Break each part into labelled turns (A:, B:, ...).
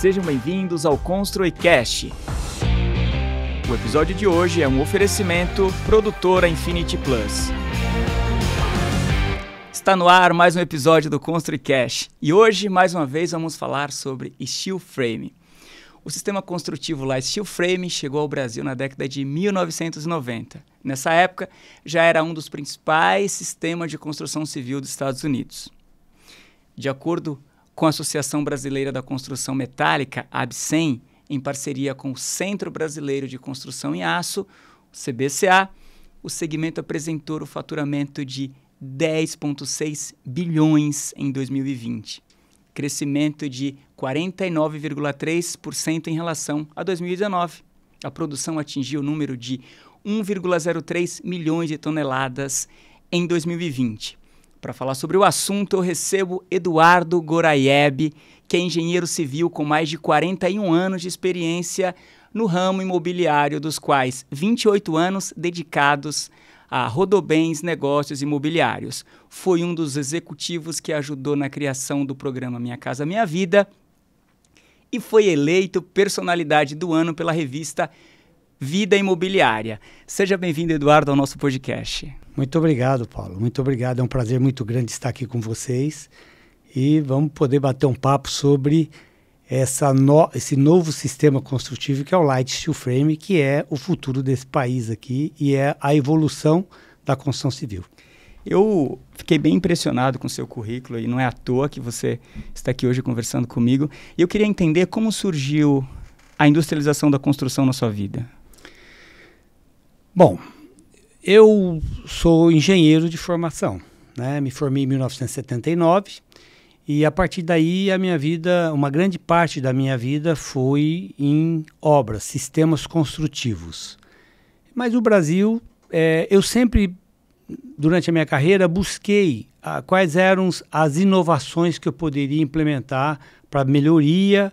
A: Sejam bem-vindos ao ConstruiCast. O episódio de hoje é um oferecimento produtora Infinity Plus. Está no ar mais um episódio do ConstruiCast e hoje, mais uma vez, vamos falar sobre Steel Frame. O sistema construtivo lá Steel Frame chegou ao Brasil na década de 1990. Nessa época, já era um dos principais sistemas de construção civil dos Estados Unidos. De acordo com a Associação Brasileira da Construção Metálica, ABSEM, em parceria com o Centro Brasileiro de Construção em Aço, o CBCA, o segmento apresentou o faturamento de 10,6 bilhões em 2020, crescimento de 49,3% em relação a 2019. A produção atingiu o número de 1,03 milhões de toneladas em 2020. Para falar sobre o assunto, eu recebo Eduardo Goraieb, que é engenheiro civil com mais de 41 anos de experiência no ramo imobiliário, dos quais 28 anos dedicados a Rodobens Negócios Imobiliários. Foi um dos executivos que ajudou na criação do programa Minha Casa Minha Vida e foi eleito personalidade do ano pela revista Vida Imobiliária. Seja bem-vindo, Eduardo, ao nosso podcast.
B: Muito obrigado, Paulo. Muito obrigado. É um prazer muito grande estar aqui com vocês e vamos poder bater um papo sobre esse novo sistema construtivo que é o Light Steel Frame, que é o futuro desse país aqui e é a evolução da construção civil.
A: Eu fiquei bem impressionado com o seu currículo e não é à toa que você está aqui hoje conversando comigo. E eu queria entender como surgiu a industrialização da construção na sua vida.
B: Bom, eu sou engenheiro de formação, né? Me formei em 1979 e a partir daí a minha vida, uma grande parte da minha vida foi em obras, sistemas construtivos. Mas o Brasil, eu sempre, durante a minha carreira, busquei quais eram as inovações que eu poderia implementar para melhoria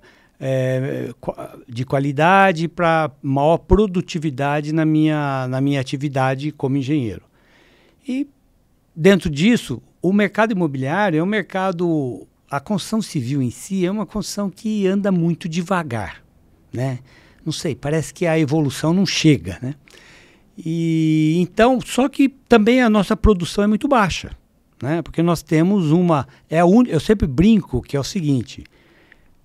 B: de qualidade, para maior produtividade na minha atividade como engenheiro. E dentro disso, o mercado imobiliário é um mercado, a construção civil em si é uma construção que anda muito devagar, né? Não sei, parece que a evolução não chega, né? E então, só que também a nossa produção é muito baixa, né? Porque nós temos eu sempre brinco que é o seguinte: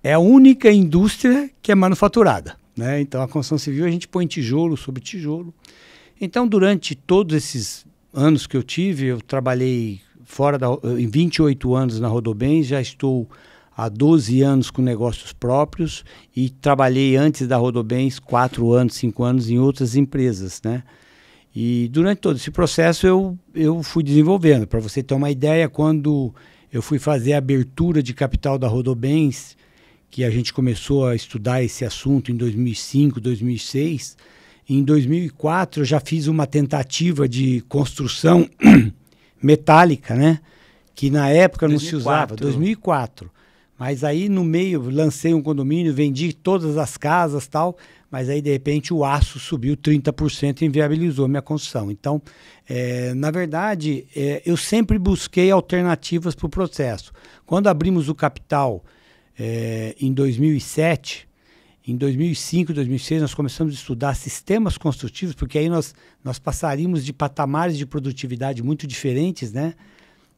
B: é a única indústria que é manufaturada, né? Então, a construção civil a gente põe tijolo sobre tijolo. Então, durante todos esses anos que eu tive, eu trabalhei em 28 anos na Rodobens, já estou há 12 anos com negócios próprios e trabalhei antes da Rodobens 4 anos, 5 anos em outras empresas, né? E durante todo esse processo eu fui desenvolvendo. Para você ter uma ideia, quando eu fui fazer a abertura de capital da Rodobens, que a gente começou a estudar esse assunto em 2005, 2006. Em 2004 eu já fiz uma tentativa de construção metálica, né? Que na época 2004. Não se usava, 2004. Mas aí no meio lancei um condomínio, vendi todas as casas e tal, mas aí de repente o aço subiu 30% e inviabilizou a minha construção. Então, na verdade, eu sempre busquei alternativas para o processo. Quando abrimos o capital em 2007, em 2005, 2006, nós começamos a estudar sistemas construtivos, porque aí nós passaríamos de patamares de produtividade muito diferentes, né?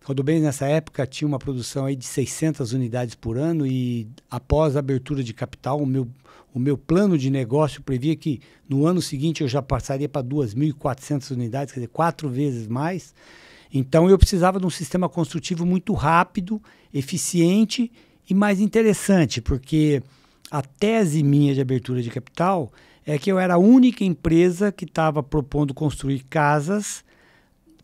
B: Rodobens, nessa época, tinha uma produção aí de 600 unidades por ano e, após a abertura de capital, o meu plano de negócio previa que no ano seguinte eu já passaria para 2.400 unidades, quer dizer, 4 vezes mais. Então, eu precisava de um sistema construtivo muito rápido, eficiente e mais interessante, porque a tese minha de abertura de capital é que eu era a única empresa que estava propondo construir casas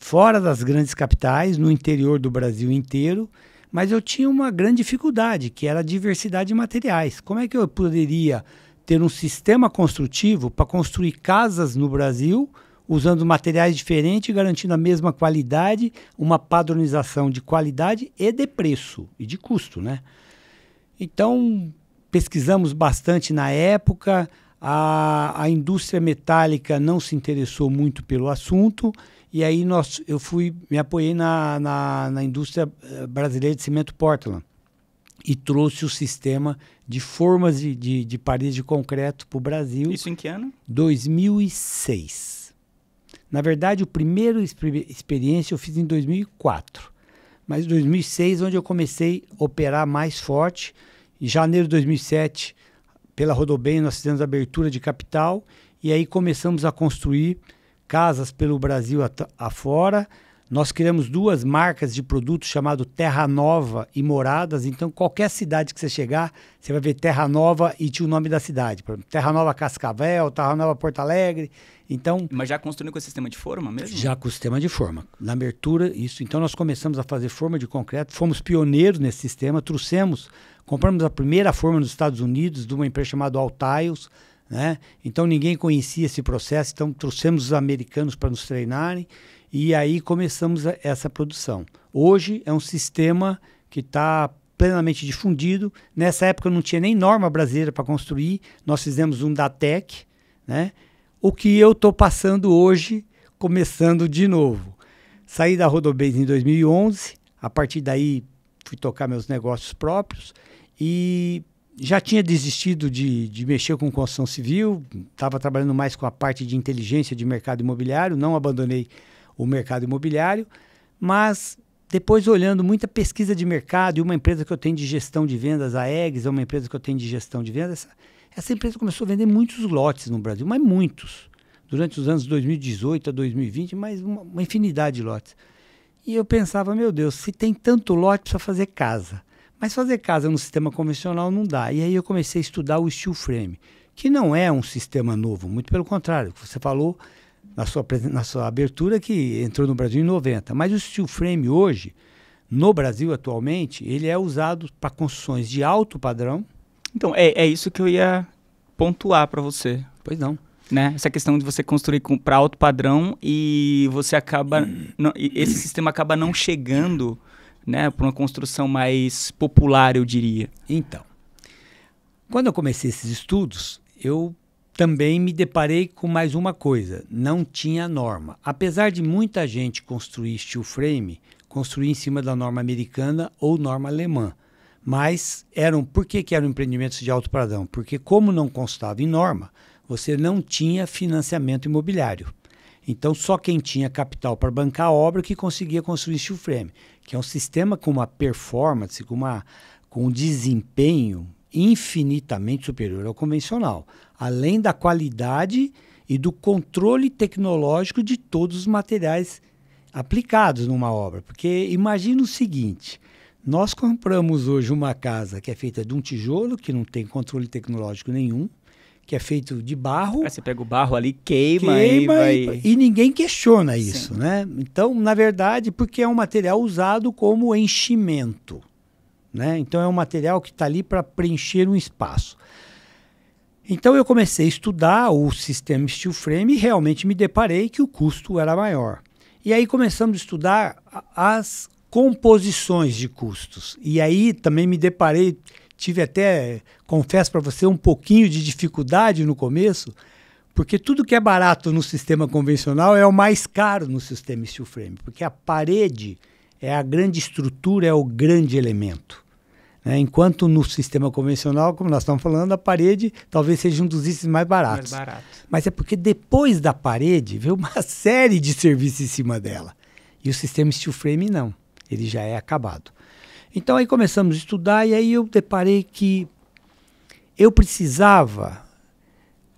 B: fora das grandes capitais, no interior do Brasil inteiro, mas eu tinha uma grande dificuldade, que era a diversidade de materiais. Como é que eu poderia ter um sistema construtivo para construir casas no Brasil, usando materiais diferentes, garantindo a mesma qualidade, uma padronização de qualidade e de preço e de custo, né? Então, pesquisamos bastante na época, a indústria metálica não se interessou muito pelo assunto, e aí me apoiei na indústria brasileira de cimento Portland, e trouxe o sistema de formas de parede de concreto para o Brasil.
A: Isso em que ano?
B: 2006. Na verdade, a primeira experiência eu fiz em 2004. Mas em 2006, onde eu comecei a operar mais forte. Em janeiro de 2007, pela Rodobem, nós fizemos a abertura de capital. E aí começamos a construir casas pelo Brasil afora. Nós criamos 2 marcas de produtos chamado Terra Nova e Moradas. Então, qualquer cidade que você chegar, você vai ver Terra Nova e tinha o nome da cidade. Por exemplo, Terra Nova Cascavel, Terra Nova Porto Alegre. Então,
A: mas já construindo com esse sistema de forma mesmo?
B: Já com o sistema de forma. Na abertura, isso. Então, nós começamos a fazer forma de concreto. Fomos pioneiros nesse sistema. Compramos a primeira forma nos Estados Unidos de uma empresa chamada Altiles, né? Então, ninguém conhecia esse processo. Então, trouxemos os americanos para nos treinarem. E aí começamos essa produção. Hoje é um sistema que está plenamente difundido. Nessa época não tinha nem norma brasileira para construir. Nós fizemos um da TEC, né? O que eu estou passando hoje, começando de novo. Saí da Rodobens em 2011. A partir daí fui tocar meus negócios próprios. E já tinha desistido de mexer com construção civil. Estava trabalhando mais com a parte de inteligência de mercado imobiliário. Não abandonei o mercado imobiliário, mas depois olhando muita pesquisa de mercado e uma empresa que eu tenho de gestão de vendas, a Eggs é uma empresa que eu tenho de gestão de vendas, essa empresa começou a vender muitos lotes no Brasil, mas muitos, durante os anos 2018 a 2020, mas uma infinidade de lotes. E eu pensava, meu Deus, se tem tanto lote, precisa fazer casa. Mas fazer casa no sistema convencional não dá. E aí eu comecei a estudar o steel frame, que não é um sistema novo, muito pelo contrário, você falou na sua abertura que entrou no Brasil em 90. Mas o steel frame hoje, no Brasil atualmente, ele é usado para construções de alto padrão.
A: Então, é isso que eu ia pontuar para você.
B: Pois não.
A: Né? Essa questão de você construir para alto padrão e você acaba... esse sistema acaba não chegando, né, para uma construção mais popular, eu diria.
B: Então, quando eu comecei esses estudos, eu também me deparei com mais uma coisa, não tinha norma. Apesar de muita gente construir steel frame, construir em cima da norma americana ou norma alemã. Mas por que eram empreendimentos de alto padrão? Porque como não constava em norma, você não tinha financiamento imobiliário. Então só quem tinha capital para bancar a obra que conseguia construir steel frame, que é um sistema com uma performance, com um desempenho infinitamente superior ao convencional, além da qualidade e do controle tecnológico de todos os materiais aplicados numa obra. Porque imagina o seguinte, nós compramos hoje uma casa que é feita de um tijolo, que não tem controle tecnológico nenhum, que é feito de barro.
A: Aí você pega o barro ali, queima e
B: ninguém questiona isso, né? Então, na verdade, porque é um material usado como enchimento. Né? Então é um material que está ali para preencher um espaço. Então eu comecei a estudar o sistema steel frame e realmente me deparei que o custo era maior. E aí começamos a estudar as composições de custos. E aí também me deparei, tive até, confesso para você, um pouquinho de dificuldade no começo, porque tudo que é barato no sistema convencional é o mais caro no sistema steel frame, porque a parede é a grande estrutura, é o grande elemento. Né? Enquanto no sistema convencional, como nós estamos falando, a parede talvez seja um dos itens mais baratos. Mas é porque depois da parede veio uma série de serviços em cima dela. E o sistema steel frame não, ele já é acabado. Então aí começamos a estudar e aí eu deparei que eu precisava,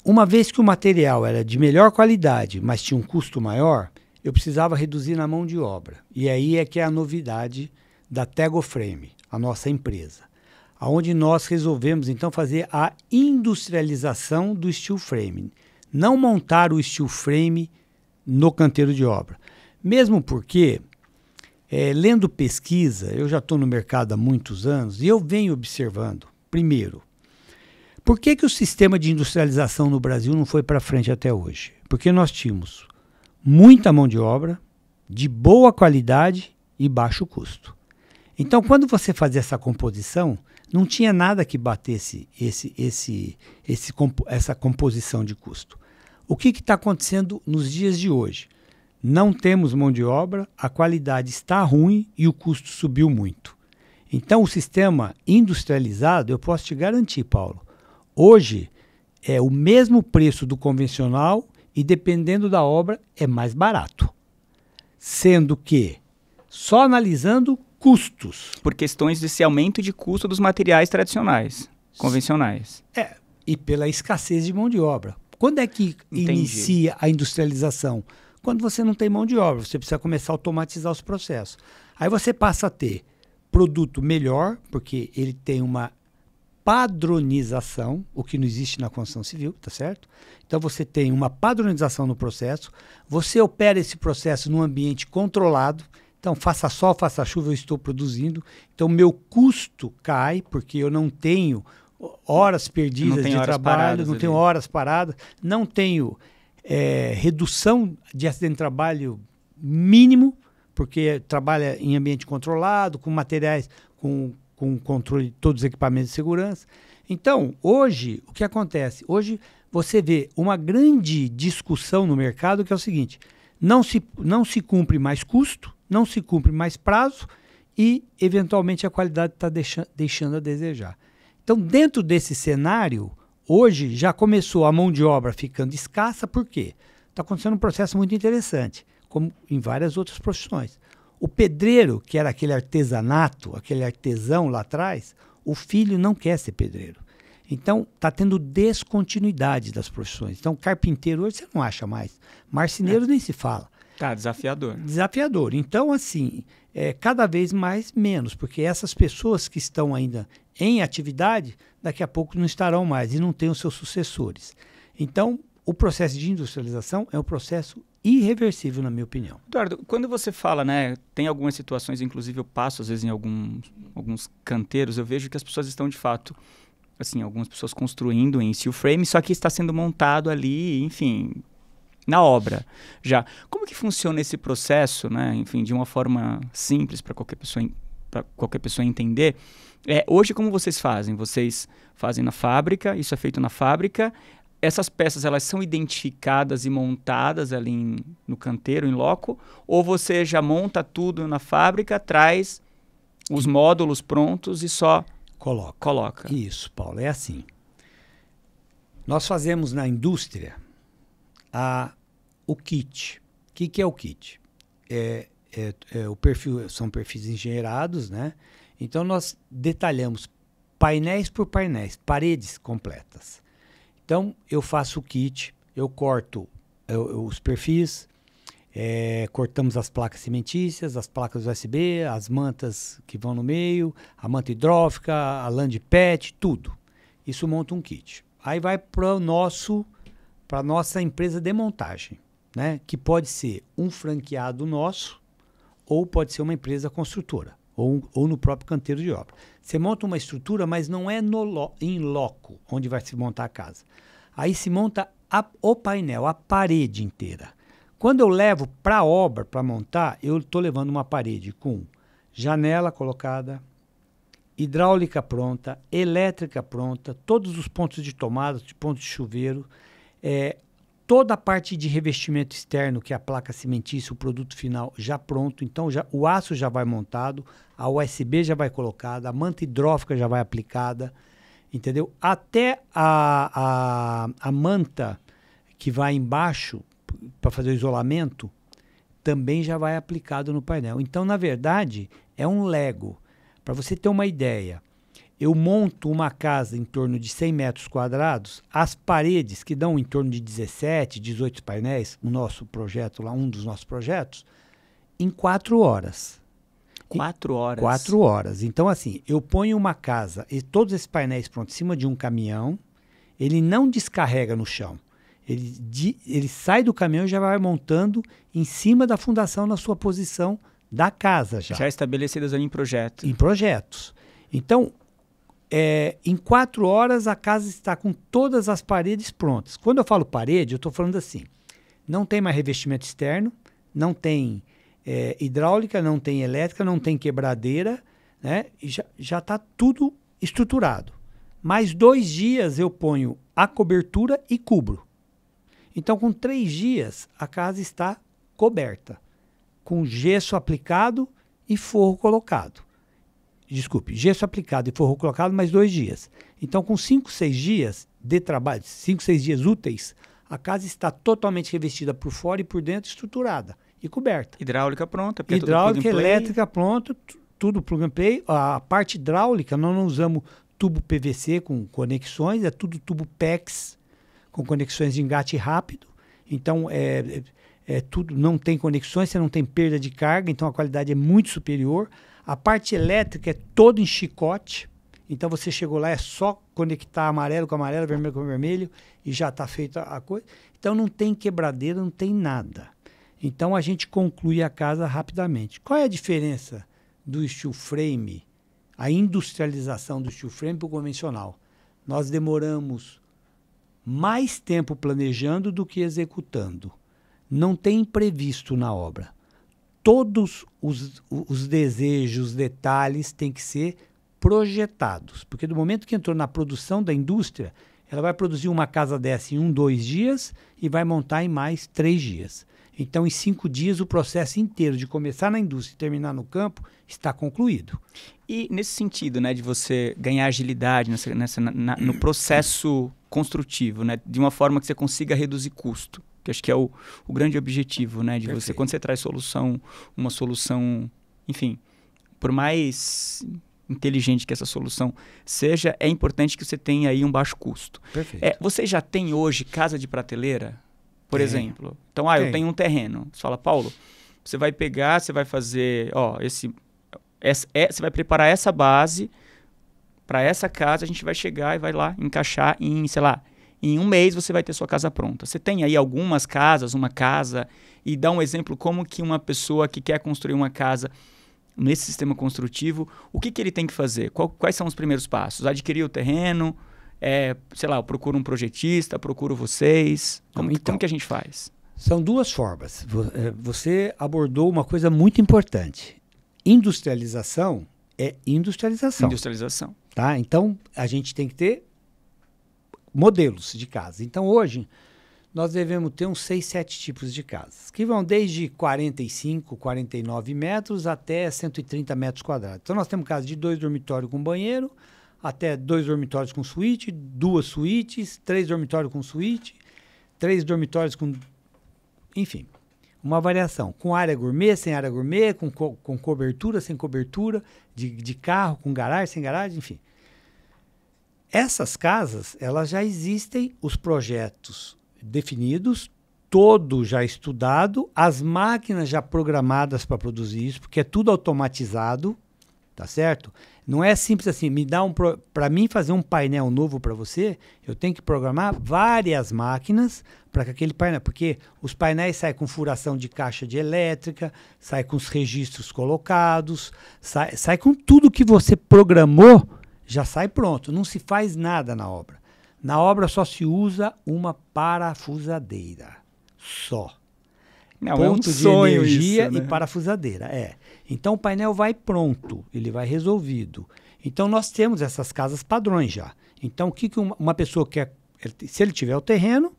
B: uma vez que o material era de melhor qualidade, mas tinha um custo maior, eu precisava reduzir na mão de obra. E aí é que é a novidade da Tego Frame, a nossa empresa, onde nós resolvemos então fazer a industrialização do steel frame, não montar o steel frame no canteiro de obra. Mesmo porque, lendo pesquisa, eu já estou no mercado há muitos anos e eu venho observando, primeiro, por que o sistema de industrialização no Brasil não foi para frente até hoje? Porque nós tínhamos muita mão de obra, de boa qualidade e baixo custo. Então, quando você fazia essa composição, não tinha nada que batesse essa composição de custo. O que está acontecendo nos dias de hoje? Não temos mão de obra, a qualidade está ruim e o custo subiu muito. Então, o sistema industrializado, eu posso te garantir, Paulo, hoje é o mesmo preço do convencional e, dependendo da obra, é mais barato. Sendo que, só analisando custos.
A: Por questões desse aumento de custo dos materiais tradicionais, convencionais.
B: E pela escassez de mão de obra. Quando é que inicia a industrialização? Quando você não tem mão de obra, você precisa começar a automatizar os processos. Aí você passa a ter produto melhor, porque ele tem uma padronização, o que não existe na construção civil, tá certo? Então você tem uma padronização no processo, você opera esse processo num ambiente controlado, então faça sol, faça chuva, eu estou produzindo, então meu custo cai, porque eu não tenho horas perdidas de trabalho, não tenho horas paradas, não tenho redução de acidente de trabalho mínimo, porque trabalha em ambiente controlado, com materiais, com controle de todos os equipamentos de segurança. Então, hoje, o que acontece? Hoje você vê uma grande discussão no mercado que é o seguinte, não se cumpre mais custo, não se cumpre mais prazo e, eventualmente, a qualidade está deixando a desejar. Então, dentro desse cenário, hoje já começou a mão de obra ficando escassa, por quê? Está acontecendo um processo muito interessante, como em várias outras profissões. O pedreiro, que era aquele artesanato, aquele artesão lá atrás, o filho não quer ser pedreiro. Então, está tendo descontinuidade das profissões. Então, carpinteiro hoje você não acha mais. Marceneiro nem se fala.
A: Tá, desafiador.
B: Desafiador. Então, assim, cada vez mais menos, porque essas pessoas que estão ainda em atividade, daqui a pouco não estarão mais e não têm os seus sucessores. Então, o processo de industrialização é um processo irreversível, na minha opinião.
A: Eduardo, quando você fala, né, tem algumas situações, inclusive eu passo às vezes em alguns canteiros, eu vejo que as pessoas estão de fato, assim, algumas pessoas construindo em steel frame, só que está sendo montado ali, enfim, na obra já. Como que funciona esse processo, né, enfim, de uma forma simples para qualquer pessoa entender? Hoje, como vocês fazem? Vocês fazem na fábrica, isso é feito na fábrica. Essas peças, elas são identificadas e montadas ali no canteiro, em loco? Ou você já monta tudo na fábrica, traz os módulos prontos e só coloca?
B: Isso, Paulo, é assim. Nós fazemos na indústria o kit. O que é o kit? O perfil, são perfis engenheirados, né? Então, nós detalhamos painéis por painéis, paredes completas. Então, eu faço o kit, eu corto os perfis, cortamos as placas cimentícias, as placas USB, as mantas que vão no meio, a manta hidráulica, a lã de PET, tudo. Isso monta um kit. Aí vai para a nossa empresa de montagem, né? Que pode ser um franqueado nosso ou pode ser uma empresa construtora. Ou no próprio canteiro de obra. Você monta uma estrutura, mas não é em loco onde vai se montar a casa. Aí se monta o painel, a parede inteira. Quando eu levo para a obra, para montar, eu estou levando uma parede com janela colocada, hidráulica pronta, elétrica pronta, todos os pontos de tomada, pontos de chuveiro, toda a parte de revestimento externo, que é a placa cimentícia, o produto final já pronto. Então, o aço já vai montado, a USB já vai colocada, a manta hidráulica já vai aplicada, entendeu? Até a manta que vai embaixo para fazer o isolamento também já vai aplicado no painel. Então, na verdade, é um Lego. Para você ter uma ideia, eu monto uma casa em torno de 100 metros quadrados, as paredes que dão em torno de 17, 18 painéis, o nosso projeto lá, um dos nossos projetos, em 4 horas.
A: 4 horas?
B: 4 horas. Então, assim, eu ponho uma casa e todos esses painéis prontos em cima de um caminhão, ele não descarrega no chão. Ele sai do caminhão e já vai montando em cima da fundação na sua posição da casa já.
A: Já estabelecidas ali em projeto.
B: Em projetos. Então, em 4 horas a casa está com todas as paredes prontas. Quando eu falo parede, eu estou falando assim, não tem mais revestimento externo, não tem hidráulica, não tem elétrica, não tem quebradeira, né? E já está tudo estruturado. Mais 2 dias eu ponho a cobertura e cubro. Então, com 3 dias, a casa está coberta, com gesso aplicado e forro colocado. gesso aplicado e forro colocado, mais 2 dias. Então, com 5, 6 dias de trabalho, 5, 6 dias úteis, a casa está totalmente revestida por fora e por dentro, estruturada e coberta.
A: Hidráulica pronta.
B: Hidráulica, elétrica pronta, tudo plug and play. A parte hidráulica, nós não usamos tubo PVC com conexões, é tudo tubo PEX com conexões de engate rápido. Então, tudo não tem conexões, você não tem perda de carga, então a qualidade é muito superior. A parte elétrica é toda em chicote, então você chegou lá, é só conectar amarelo com amarelo, vermelho com vermelho e já está feita a coisa. Então não tem quebradeira, não tem nada. Então a gente conclui a casa rapidamente. Qual é a diferença do steel frame, a industrialização do steel frame para o convencional? Nós demoramos mais tempo planejando do que executando. Não tem imprevisto na obra. Todos os desejos, os detalhes têm que ser projetados. Porque do momento que entrou na produção da indústria, ela vai produzir uma casa dessa em 1, 2 dias e vai montar em mais 3 dias. Então, em 5 dias, o processo inteiro de começar na indústria e terminar no campo está concluído.
A: E nesse sentido, né, de você ganhar agilidade no processo construtivo, né, de uma forma que você consiga reduzir custo, que acho que é o grande objetivo, né, de você, quando você traz uma solução, enfim, por mais inteligente que essa solução seja, é importante que você tenha aí um baixo custo.
B: Perfeito.
A: Você já tem hoje casa de prateleira, por exemplo? Então, eu tenho um terreno. Você fala, Paulo, você vai pegar, você vai fazer, você vai preparar essa base para essa casa, a gente vai chegar e vai lá encaixar em, sei lá, em 1 mês você vai ter sua casa pronta. Você tem aí algumas casas, uma casa, e dá um exemplo como que uma pessoa que quer construir uma casa nesse sistema construtivo, o que ele tem que fazer? Quais são os primeiros passos? Adquirir o terreno, sei lá, eu procuro um projetista, procuro vocês. Como que a gente faz?
B: São 2 formas. Você abordou uma coisa muito importante. Industrialização é industrialização.
A: Industrialização.
B: Tá? Então, a gente tem que ter modelos de casa. Então, hoje, nós devemos ter uns 6, 7 tipos de casas, que vão desde 45, 49 metros até 130 metros quadrados. Então, nós temos casas de 2 dormitórios com banheiro, até 2 dormitórios com suíte, 2 suítes, 3 dormitórios com suíte, 3 dormitórios com... Enfim, uma variação. Com área gourmet, sem área gourmet, com cobertura, sem cobertura, de carro, com garagem, sem garagem, enfim. Essas casas, elas já existem, os projetos definidos, todo já estudado, as máquinas já programadas para produzir isso, porque é tudo automatizado, tá certo? Não é simples assim, para mim fazer um painel novo para você, eu tenho que programar várias máquinas para que aquele painel, porque os painéis saem com furação de caixa de elétrica, sai com os registros colocados, sai com tudo que você programou, já sai pronto, não se faz nada na obra. Na obra só se usa uma parafusadeira, só.
A: Não,
B: ponto
A: é um sonho
B: de energia
A: isso, né?
B: E parafusadeira, Então o painel vai pronto, ele vai resolvido. Então nós temos essas casas padrões já. Então o que uma pessoa quer, se ele tiver o terreno,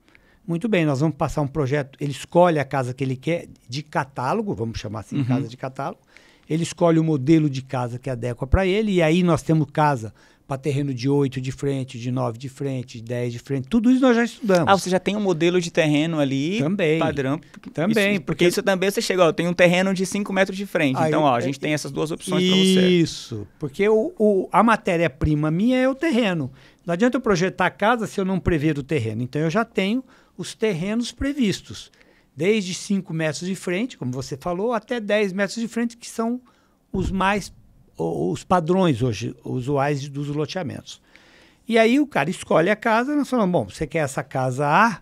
B: muito bem, nós vamos passar um projeto, ele escolhe a casa que ele quer de catálogo, vamos chamar assim, casa de catálogo. Ele escolhe o modelo de casa que adequa para ele, e aí nós temos casa para terreno de 8 de frente, de 9 de frente, de 10 de frente. Tudo isso nós já estudamos.
A: Você já tem um modelo de terreno ali,
B: também,
A: padrão.
B: Também.
A: Porque isso também você chega, eu tenho um terreno de 5 metros de frente. Então, a gente tem essas 2 opções para você.
B: Isso, porque a matéria-prima minha é o terreno. Não adianta eu projetar a casa se eu não prever o terreno. Então, eu já tenho os terrenos previstos. Desde 5 metros de frente, como você falou, até 10 metros de frente, que são os padrões hoje usuais dos loteamentos. E aí o cara escolhe a casa, nós falamos, bom, você quer essa casa A,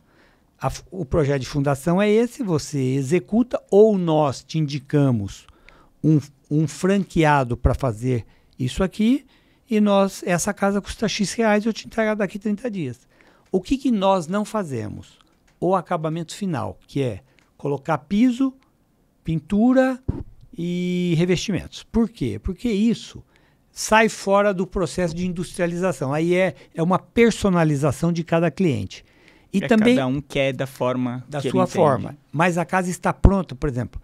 B: o projeto de fundação é esse, você executa, ou nós te indicamos um franqueado para fazer isso aqui, e essa casa custa X reais, eu te entrego daqui 30 dias. O que nós não fazemos? O acabamento final, que é colocar piso, pintura e revestimentos. Por quê? Porque isso sai fora do processo de industrialização. Aí é uma personalização de cada cliente. E também
A: cada um quer da forma
B: da
A: que
B: sua
A: ele
B: forma.
A: entende.
B: Mas a casa está pronta, por exemplo.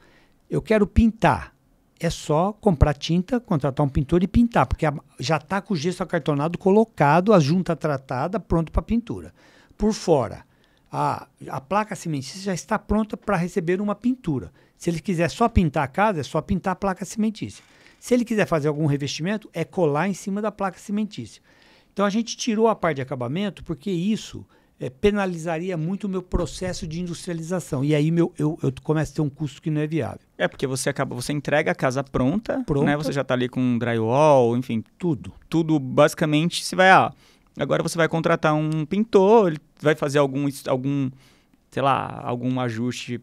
B: Eu quero pintar. é só comprar tinta, contratar um pintor e pintar, porque já está com o gesso acartonado colocado, a junta tratada, pronto para pintura. Por fora, a placa cimentícia já está pronta para receber uma pintura. Se ele quiser só pintar a casa, é só pintar a placa cimentícia. Se ele quiser fazer algum revestimento, é colar em cima da placa cimentícia. Então a gente tirou a parte de acabamento porque isso penalizaria muito o meu processo de industrialização. E aí eu começo a ter um custo que não é viável.
A: Porque você entrega a casa pronta. Né? Você já está ali com drywall, enfim. Tudo basicamente, você vai, agora você vai contratar um pintor, ele vai fazer algum ajuste,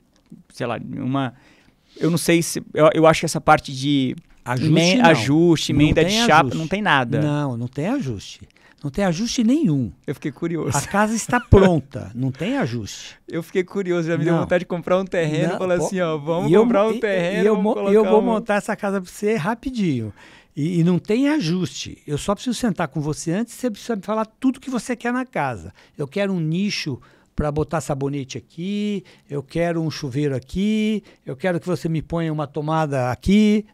A: eu não sei se, eu acho que essa parte de ajuste, emenda de chapa, não tem nada.
B: Não tem ajuste. Não tem ajuste nenhum.
A: Eu fiquei curioso.
B: A casa está pronta, não tem ajuste.
A: Eu fiquei curioso, já me deu vontade de comprar um terreno e falar assim, vamos comprar um terreno.
B: E eu vou montar essa casa para você rapidinho. E não tem ajuste. Eu só preciso sentar com você antes, você precisa me falar tudo que você quer na casa. Eu quero um nicho para botar sabonete aqui, eu quero um chuveiro aqui, eu quero que você me ponha uma tomada aqui.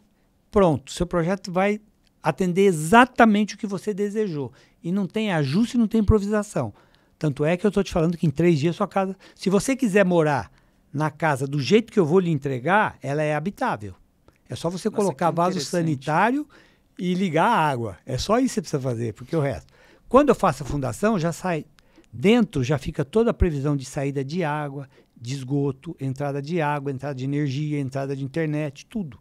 B: Pronto, seu projeto vai atender exatamente o que você desejou. E não tem ajuste, não tem improvisação. Tanto é que eu estou te falando que em 3 dias sua casa... Se você quiser morar na casa do jeito que eu vou lhe entregar, ela é habitável. É só você colocar vaso sanitário e ligar a água. É só isso que você precisa fazer, porque o resto... Quando eu faço a fundação, já sai... Dentro já fica toda a previsão de saída de água, de esgoto, entrada de água, entrada de energia, entrada de internet, tudo.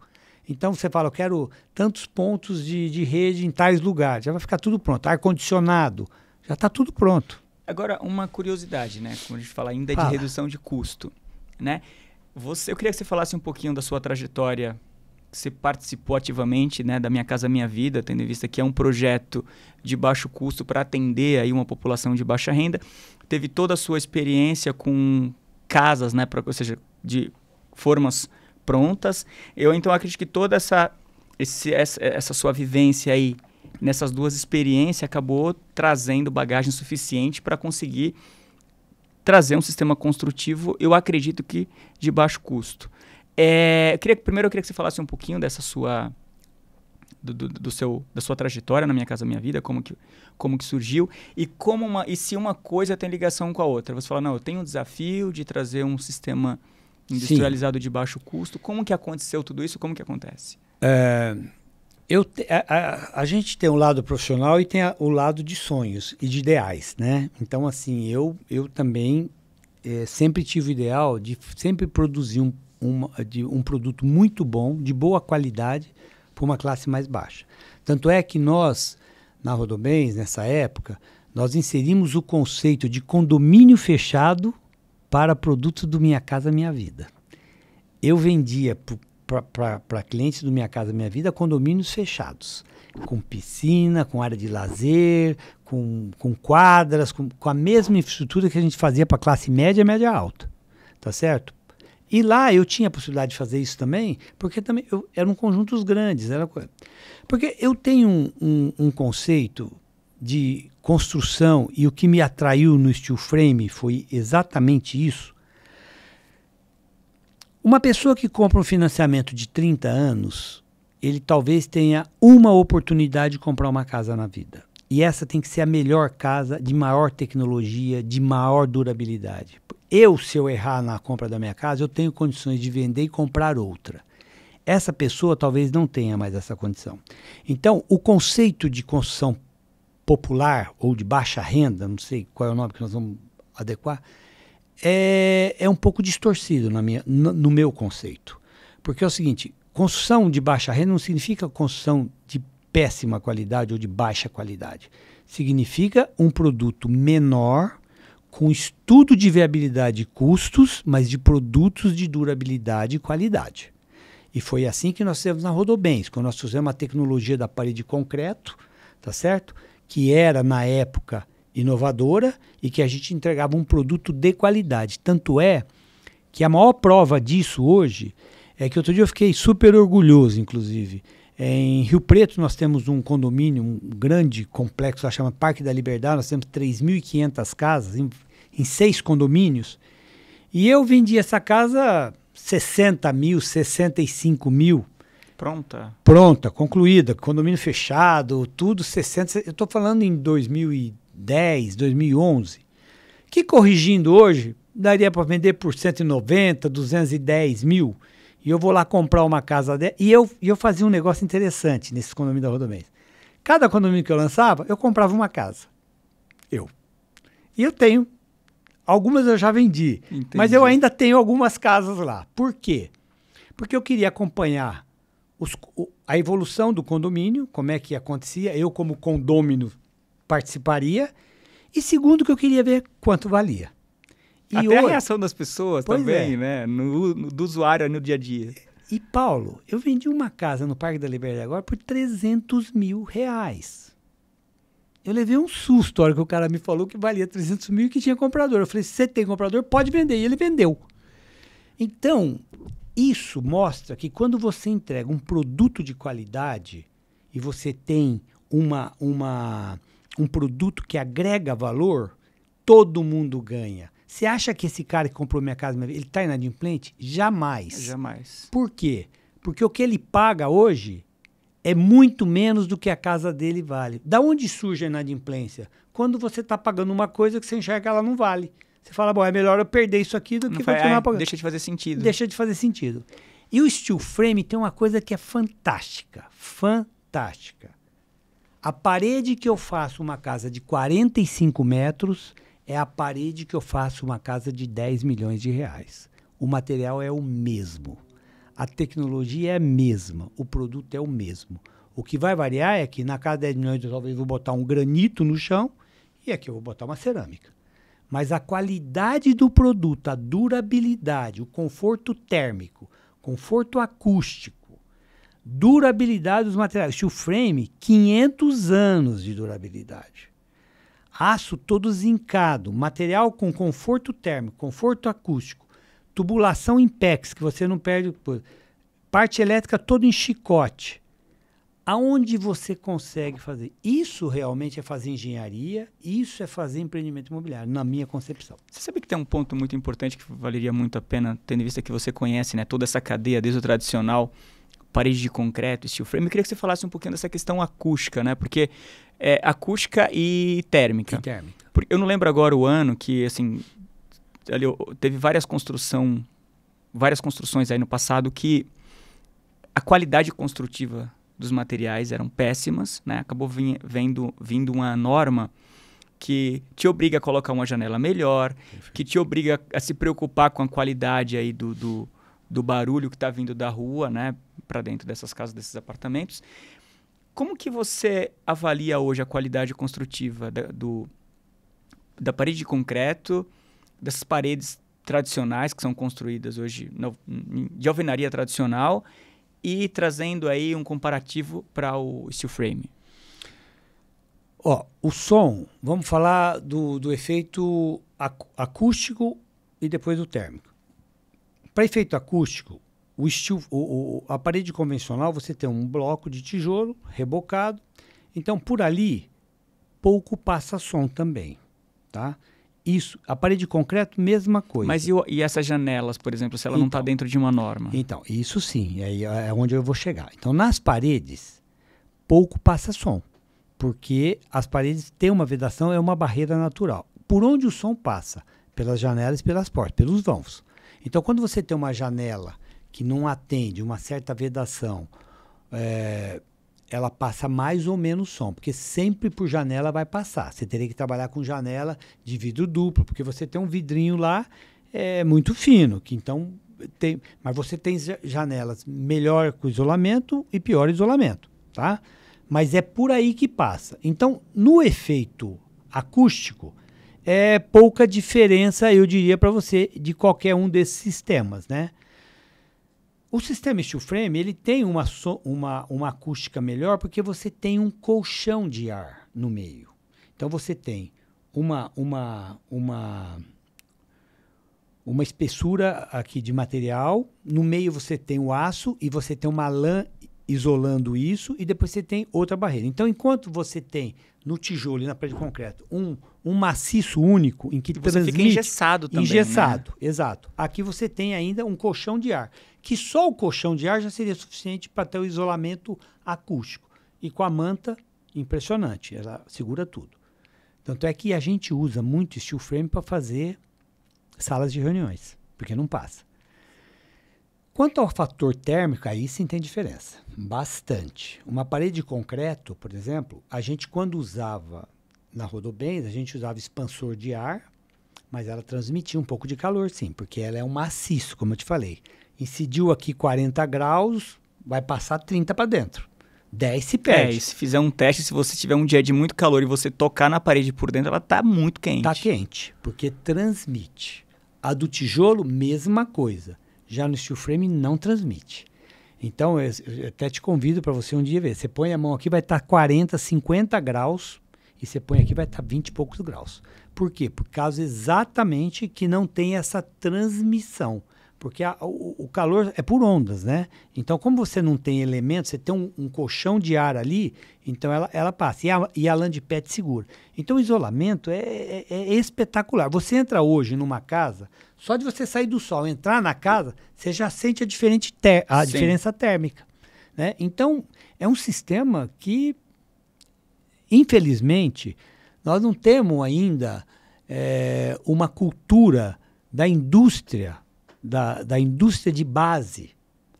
B: Então você fala, eu quero tantos pontos de rede em tais lugares. Já vai ficar tudo pronto. Ar-condicionado, já está tudo pronto.
A: Agora, uma curiosidade, né? Quando a gente fala ainda de redução de custo, né? Eu queria que você falasse um pouquinho da sua trajetória. Você participou ativamente, né, da Minha Casa Minha Vida, tendo em vista que é um projeto de baixo custo para atender aí uma população de baixa renda. Teve toda a sua experiência com casas, né? Ou seja, de formas prontas. Eu então acredito que toda essa sua vivência aí nessas 2 experiências acabou trazendo bagagem suficiente para conseguir trazer um sistema construtivo, eu acredito que de baixo custo. Primeiro eu queria que você falasse um pouquinho dessa sua da sua trajetória na Minha Casa Minha Vida, como que surgiu e se uma coisa tem ligação com a outra. Você fala, não, eu tenho um desafio de trazer um sistema industrializado de baixo custo. Como que aconteceu tudo isso? Como que acontece?
B: A gente tem um lado profissional e tem o lado de sonhos e de ideais, né? Então, assim, eu também sempre tive o ideal de sempre produzir um produto muito bom, de boa qualidade, para uma classe mais baixa. Tanto é que nós, na Rodobens, nessa época, nós inserimos o conceito de condomínio fechado para produtos do Minha Casa Minha Vida. Eu vendia para clientes do Minha Casa Minha Vida condomínios fechados, com piscina, com área de lazer, com quadras, com a mesma infraestrutura que a gente fazia para classe média e média alta, tá certo? E lá eu tinha a possibilidade de fazer isso também, porque também eram conjuntos grandes. Porque eu tenho um conceito de construção, e o que me atraiu no steel frame foi exatamente isso. Uma pessoa que compra um financiamento de 30 anos, ele talvez tenha uma oportunidade de comprar uma casa na vida. E essa tem que ser a melhor casa, de maior tecnologia, de maior durabilidade. Se eu errar na compra da minha casa, eu tenho condições de vender e comprar outra. Essa pessoa talvez não tenha mais essa condição. Então, o conceito de construção popular ou de baixa renda, não sei qual é o nome que nós vamos adequar, é um pouco distorcido no meu conceito. Porque é o seguinte, construção de baixa renda não significa construção de péssima qualidade ou de baixa qualidade. Significa um produto menor, com estudo de viabilidade e custos, mas de produtos de durabilidade e qualidade. E foi assim que nós fizemos na Rodobens, quando nós fizemos a tecnologia da parede de concreto, tá certo? Que era, na época, inovadora e que a gente entregava um produto de qualidade. Tanto é que a maior prova disso hoje é que outro dia eu fiquei super orgulhoso, inclusive. Em Rio Preto nós temos um condomínio, um grande complexo, chama Parque da Liberdade, nós temos 3.500 casas em 6 condomínios. E eu vendi essa casa 60 mil, 65 mil. Pronta, concluída, condomínio fechado, tudo 60. Eu estou falando em 2010, 2011. Que corrigindo hoje, daria para vender por 190, 210 mil. E eu vou lá comprar uma casa dela. E eu fazia um negócio interessante nesses condomínios da Rodomês. Cada condomínio que eu lançava, eu comprava uma casa. E eu tenho. Algumas eu já vendi. Entendi. Mas eu ainda tenho algumas casas lá. Por quê? Porque eu queria acompanhar a evolução do condomínio, como é que acontecia. Eu, como condômino, participaria. E segundo, que eu queria ver quanto valia.
A: E até a reação das pessoas também, né? Do usuário no dia a dia.
B: E, Paulo, eu vendi uma casa no Parque da Liberdade agora por R$300 mil. Eu levei um susto a hora que o cara me falou que valia 300 mil e que tinha comprador. Eu falei, se você tem comprador, pode vender. E ele vendeu. Então, isso mostra que quando você entrega um produto de qualidade e você tem um produto que agrega valor, todo mundo ganha. Você acha que esse cara que comprou minha casa, ele está inadimplente? Jamais.
A: Jamais.
B: Por quê? Porque o que ele paga hoje é muito menos do que a casa dele vale. Da onde surge a inadimplência? Quando você está pagando uma coisa que você enxerga que ela não vale. Você fala, bom, é melhor eu perder isso aqui do que continuar pagando.
A: Deixa de fazer sentido.
B: Deixa de fazer sentido. E o steel frame tem uma coisa que é fantástica. Fantástica. A parede que eu faço uma casa de 45 metros é a parede que eu faço uma casa de 10 milhões de reais. O material é o mesmo. A tecnologia é a mesma. O produto é o mesmo. O que vai variar é que na casa de 10 milhões eu talvez vou botar um granito no chão e aqui eu vou botar uma cerâmica. Mas a qualidade do produto, a durabilidade, o conforto térmico, conforto acústico, durabilidade dos materiais. Steel frame, 500 anos de durabilidade. Aço todo zincado, material com conforto térmico, conforto acústico, tubulação Impex, que você não perde, parte elétrica toda em chicote. Aonde você consegue fazer? Isso realmente é fazer engenharia, isso é fazer empreendimento imobiliário, na minha concepção.
A: Você sabe que tem um ponto muito importante que valeria muito a pena, tendo em vista que você conhece, né, toda essa cadeia, desde o tradicional, parede de concreto, steel frame. Eu queria que você falasse um pouquinho dessa questão acústica, né? Porque acústica e térmica. Eu não lembro agora o ano que, assim, ali, teve várias construções aí no passado que a qualidade construtiva dos materiais eram péssimas, né? Acabou vindo uma norma que te obriga a colocar uma janela melhor, perfeito, que te obriga a se preocupar com a qualidade aí do barulho que está vindo da rua, né, para dentro dessas casas, desses apartamentos. Como que você avalia hoje a qualidade construtiva da parede de concreto, dessas paredes tradicionais que são construídas hoje de alvenaria tradicional e trazendo aí um comparativo para o steel frame?
B: O som, vamos falar do efeito acústico e depois do térmico. Para efeito acústico, a parede convencional você tem um bloco de tijolo rebocado, então por ali pouco passa som também, tá? Isso, a parede de concreto, mesma coisa.
A: Mas e essas janelas, por exemplo, se ela não está dentro de uma norma?
B: Então, isso sim, aí é onde eu vou chegar. Então, nas paredes, pouco passa som, porque as paredes têm uma vedação, é uma barreira natural. Por onde o som passa? Pelas janelas e pelas portas, pelos vãos. Então, quando você tem uma janela que não atende uma certa vedação, ela passa mais ou menos som, porque sempre por janela vai passar. Você teria que trabalhar com janela de vidro duplo, porque você tem um vidrinho lá muito fino, mas você tem janelas melhor com isolamento e pior isolamento, tá? Mas é por aí que passa. Então, no efeito acústico, é pouca diferença, eu diria para você, de qualquer um desses sistemas, né? O sistema steel frame, ele tem uma acústica melhor porque você tem um colchão de ar no meio. Então, você tem uma espessura aqui de material, no meio você tem o aço e você tem uma lã isolando isso e depois você tem outra barreira. Então, enquanto você tem no tijolo e na parede de concreto, um maciço único em que
A: você fica engessado também,
B: engessado,
A: né?
B: Exato. Aqui você tem ainda um colchão de ar, que só o colchão de ar já seria suficiente para ter o isolamento acústico. E com a manta, impressionante, ela segura tudo. Tanto é que a gente usa muito steel frame para fazer salas de reuniões, porque não passa. Quanto ao fator térmico, aí sim tem diferença, bastante. Uma parede de concreto, por exemplo, a gente quando usava na Rodobens, a gente usava expansor de ar, mas ela transmitia um pouco de calor, sim, porque ela é um maciço, como eu te falei. Incidiu aqui 40 graus, vai passar 30 para dentro. 10 se perde.
A: E se fizer um teste, se você tiver um dia de muito calor e você tocar na parede por dentro, ela tá muito quente.
B: Está quente, porque transmite. A do tijolo, mesma coisa. Já no steel frame não transmite. Então, eu até te convido para você um dia ver. Você põe a mão aqui, vai estar 40, 50 graus, e você põe aqui, vai estar 20 e poucos graus. Por quê? Por causa exatamente que não tem essa transmissão. Porque o calor é por ondas, né? Então, como você não tem elementos, você tem um colchão de ar ali, então ela passa. E a lã de pet segura. Então, o isolamento é espetacular. Você entra hoje numa casa, só de você sair do sol, entrar na casa, você já sente a diferença térmica. Né? Então, é um sistema que, infelizmente, nós não temos ainda uma cultura da indústria, da indústria de base,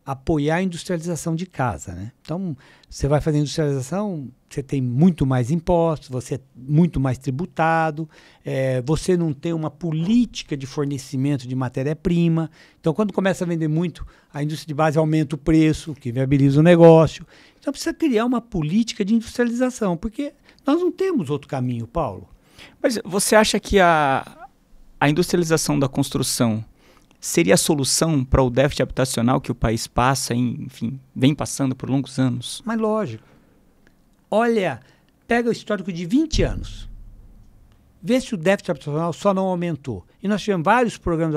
B: apoiar a industrialização de casa, né? Então, você vai fazer industrialização, você tem muito mais impostos, você é muito mais tributado, você não tem uma política de fornecimento de matéria-prima. Então, quando começa a vender muito, a indústria de base aumenta o preço, que viabiliza o negócio. Então, precisa criar uma política de industrialização, porque nós não temos outro caminho, Paulo.
A: Mas você acha que a industrialização da construção seria a solução para o déficit habitacional que o país passa, enfim, vem passando por longos anos?
B: Mas lógico. Olha, pega o histórico de 20 anos. Vê se o déficit habitacional só não aumentou. E nós tivemos vários programas